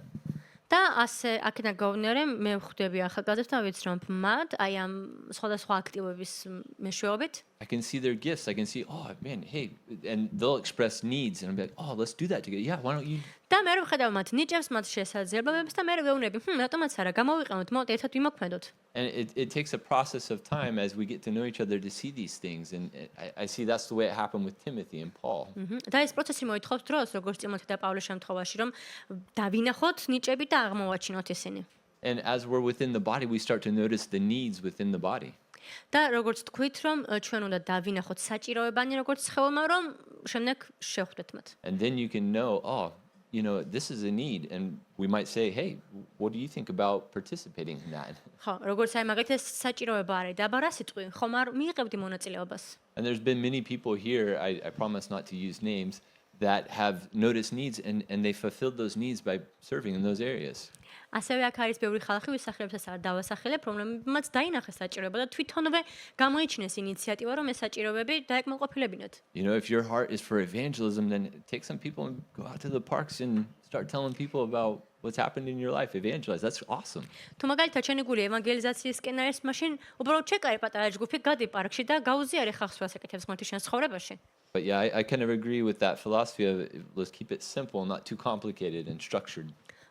Speaker 2: და ასე აქედან გავვნერე მე ვხვდები ახალგაზრდებს და ვიცი რომ მათ აი ამ სხვადასხვა აქტივობების მეშვეობით
Speaker 4: I can see their gifts. I can see, oh man, hey, and they'll express needs, and I'll be like, oh, let's do that together. Yeah, why don't you?
Speaker 2: და მე რომ ხედავ მათ ნიჭებს, მათ შესაძლებლობებს და მე ვეუბნები, რატომაც არა, გამოვიყენოთ, მოდით ერთად ვიმოქმედოთ.
Speaker 4: And it takes a process of time as we get to know each other to see these things, and I see that's the way it happened with Timothy and Paul.
Speaker 2: და ეს პროცესი მოითხოვს დროს, როგორც ტიმოთე და პავლეს შემთხვევაში, რომ დავინახოთ ნიჭები და აღმოვაჩინოთ ისინი.
Speaker 4: And as we're within the body, we start to notice the needs within the body.
Speaker 2: და როგორც თქვით, რომ ჩვენ უნდა დავინახოთ საჭიროებანი როგორც ხეულმა, რომ შემდეგ შევხვდეთ მათ.
Speaker 4: And then you can know, oh, you know, this is a need, and we might say, hey, what do you think about participating in that?
Speaker 2: ხო, როგორც აი მაგალითად საჭიროება არის, დაბა რა სიტყვი, ხომ არ მიიღებდი მონაწილეობას.
Speaker 4: And there's been many people here, I promise not to use names, that have noticed needs, and they fulfilled those needs by serving in those areas.
Speaker 2: ასევე აქ არის ბევრი ხალხი, ვისახლებსაც არ დავასახელებ, რომლებმაც დაინახეს საჭიროება და თვითონვე გამოიჩინეს ინიციატივა, რომ ეს საჭიროებები დაეკმაყოფილებინათ.
Speaker 4: You know, if your heart is for evangelism, then take some people and go out to the parks and start telling people about what's happened in your life. Evangelize. That's awesome.
Speaker 2: თუ მაგალითად შენი გული ევანგელიზაციისკენ არის, მაშინ უბრალოდ ჩეკარი პატარა ჯგუფი, გადი პარკში და გაუზიარე ხალხს რასაკეთებს ღმერთი შენ ცხოვრებაში.
Speaker 4: But yeah, I kind of agree with that philosophy of let's keep it simple, not too complicated and structured.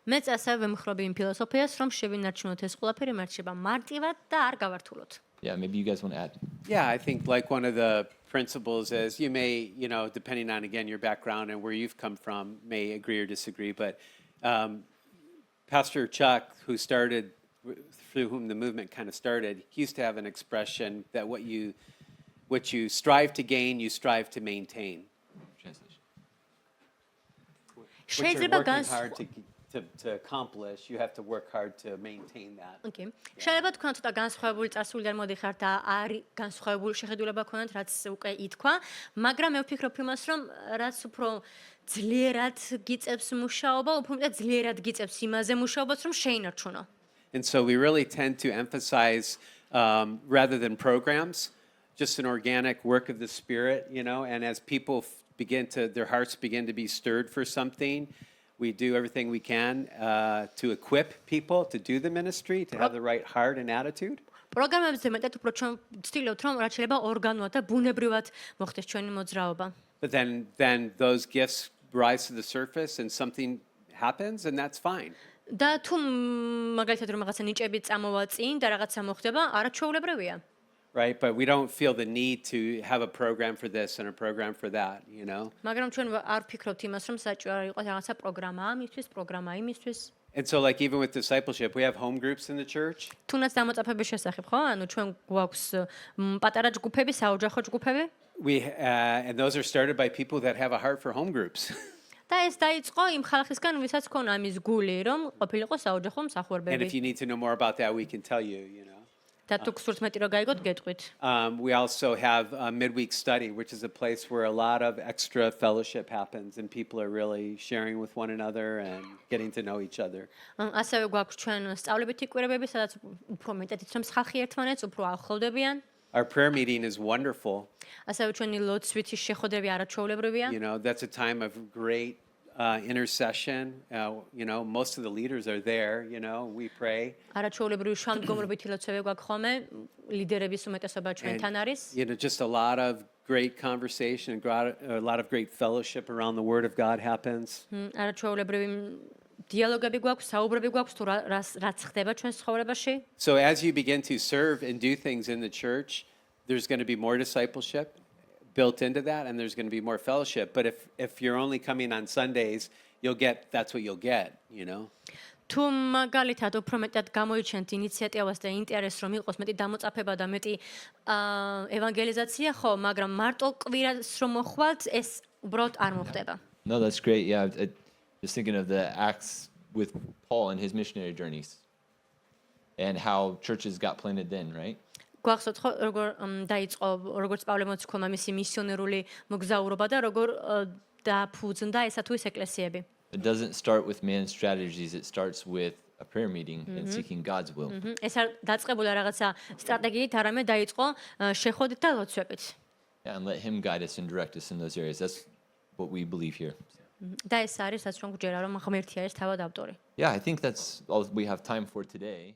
Speaker 2: მეც ასევე ვემხრობი იმ ფილოსოფიას, რომ შევინარჩუნოთ ეს ყველაფერი მარტება მარტივად და არ გავართულოთ.
Speaker 4: Yeah, maybe you guys want to add.
Speaker 5: Yeah, I think like one of the principles is you may, you know, depending on, again, your background and where you've come from, may agree or disagree. But Pastor Chuck, who started, through whom the movement kind of started, he used to have an expression that what you strive to gain, you strive to maintain.
Speaker 4: Translation.
Speaker 5: What you're
Speaker 2: შეიძლება
Speaker 5: working hard to accomplish, you have to work hard to maintain that.
Speaker 2: Okay. შეიძლება თქვენ ცოტა განსხვავებული წარსულიდან მოდიხართ და არის განსხვავებული შეხედულება ქონათ, რაც უკვე ითქვა, მაგრამ მე ვფიქრობ იმას, რომ რაც უფრო ძლიერად გიწევს მუშაობა, უფრო მეტად ძლიერად გიწევს იმაზე მუშაობას, რომ შეინარჩუნო.
Speaker 5: And so we really tend to emphasize, rather than programs, just an organic work of the Spirit, you know, and as people their hearts begin to be stirred for something, we do everything we can to equip people to do the ministry, to have the right heart and attitude.
Speaker 2: პროგრამებზე მეტად უფრო ჩვენ ვცდილობთ, რომ რაც შეიძლება ორგანულად და ბუნებრივად მოხდეს ჩვენი მოძრაობა.
Speaker 5: But then those gifts rise to the surface and something happens, and that's fine.
Speaker 2: და თუ მაგალითად რომ რაღაცა ნიჭები წამოვა წინ და რაღაცა მოხდება, არაჩვეულებრივია.
Speaker 5: Right, but we don't feel the need to have a program for this and a program for that, you know.
Speaker 2: მაგრამ ჩვენ არ ვფიქრობთ იმას, რომ საჭირო არ იყოს რაღაცა პროგრამა ამისთვის, პროგრამა იმისთვის.
Speaker 5: And so like even with discipleship, we have home groups in the church.
Speaker 2: თუნდაც დამოწაფების შესახებ, ხო? ანუ ჩვენ გვაქვს პატარა ჯგუფები, საოჯახო ჯგუფები.
Speaker 5: And those are started by people that have a heart for home groups.
Speaker 2: და ეს დაიწყო იმ ხალხისგან, ვისაც ქონა ამის გული, რომ ყოფილიყო საოჯახო
Speaker 5: And if
Speaker 2: მსახურბები.
Speaker 5: you need to know more about that, we can tell you, you know.
Speaker 2: და თუ გსურთ მეტი რომ გაიგოთ, გეტყვით.
Speaker 5: We also have a midweek study, which is a place where a lot of extra fellowship happens and people are really sharing with one another and getting to know each other.
Speaker 2: ასევე გვაქვს ჩვენ სწავლებითი კვირებები, სადაც უფრო მეტად იცნობს ხალხი ერთმანეთს, უფრო ახლოვდებიან.
Speaker 5: Our prayer meeting is wonderful.
Speaker 2: ასევე ჩვენი ლოცვითი შეხვედრები არაჩვეულებრივია.
Speaker 5: You know, that's a time of great intercession. You know, most of the leaders are there, you know, we pray.
Speaker 2: არაჩვეულებრივი შუამდგომლობითი ლოცვები გვაქვს ხოლმე, ლიდერების უმეტესობა ჩვენთან არის.
Speaker 5: You know, just a lot of great conversation, a lot of great fellowship around the Word of God happens.
Speaker 2: არაჩვეულებრივი დიალოგები გვაქვს, საუბრები გვაქვს თუ რაც ხდება ჩვენ ცხოვრებაში.
Speaker 5: So as you begin to serve and do things in the church, there's going to be more discipleship built into that, and there's going to be more fellowship. But if you're only coming on Sundays, that's what you'll get, you know.
Speaker 2: თუ მაგალითად უფრო მეტად გამოიჩენთ ინიციატივას და ინტერესს რომ იყოს მეტი დამოწაფება და მეტი ევანგელიზაცია, ხო, მაგრამ მარტო კვირას რომ მოხვალთ, ეს უბრალოდ არ მოხდება.
Speaker 4: No, that's great. Yeah, just thinking of the Acts with Paul and his missionary journeys and how churches got planted then, right?
Speaker 2: გვახსოვთ ხო როგორ დაიწყო როგორც პავლე მოციქულმა მისი მისიონერული მოგზაურობა და როგორ დაფუძნდა ესა თუ ის ეკლესიები.
Speaker 4: It doesn't start with man's strategies, it starts with a prayer meeting and seeking God's will.
Speaker 2: ეს არ დაწყებულა რაღაცა სტრატეგიით, არამედ დაიწყო შეხვედრით და ლოცვებით.
Speaker 4: Yeah, and let him guide us and direct us in those areas. That's what we believe here.
Speaker 2: და ეს არის რაც ჩვენ გვჯერა რომ ღმერთი არის თავად ავტორი.
Speaker 4: Yeah, I think that's all we have time for today.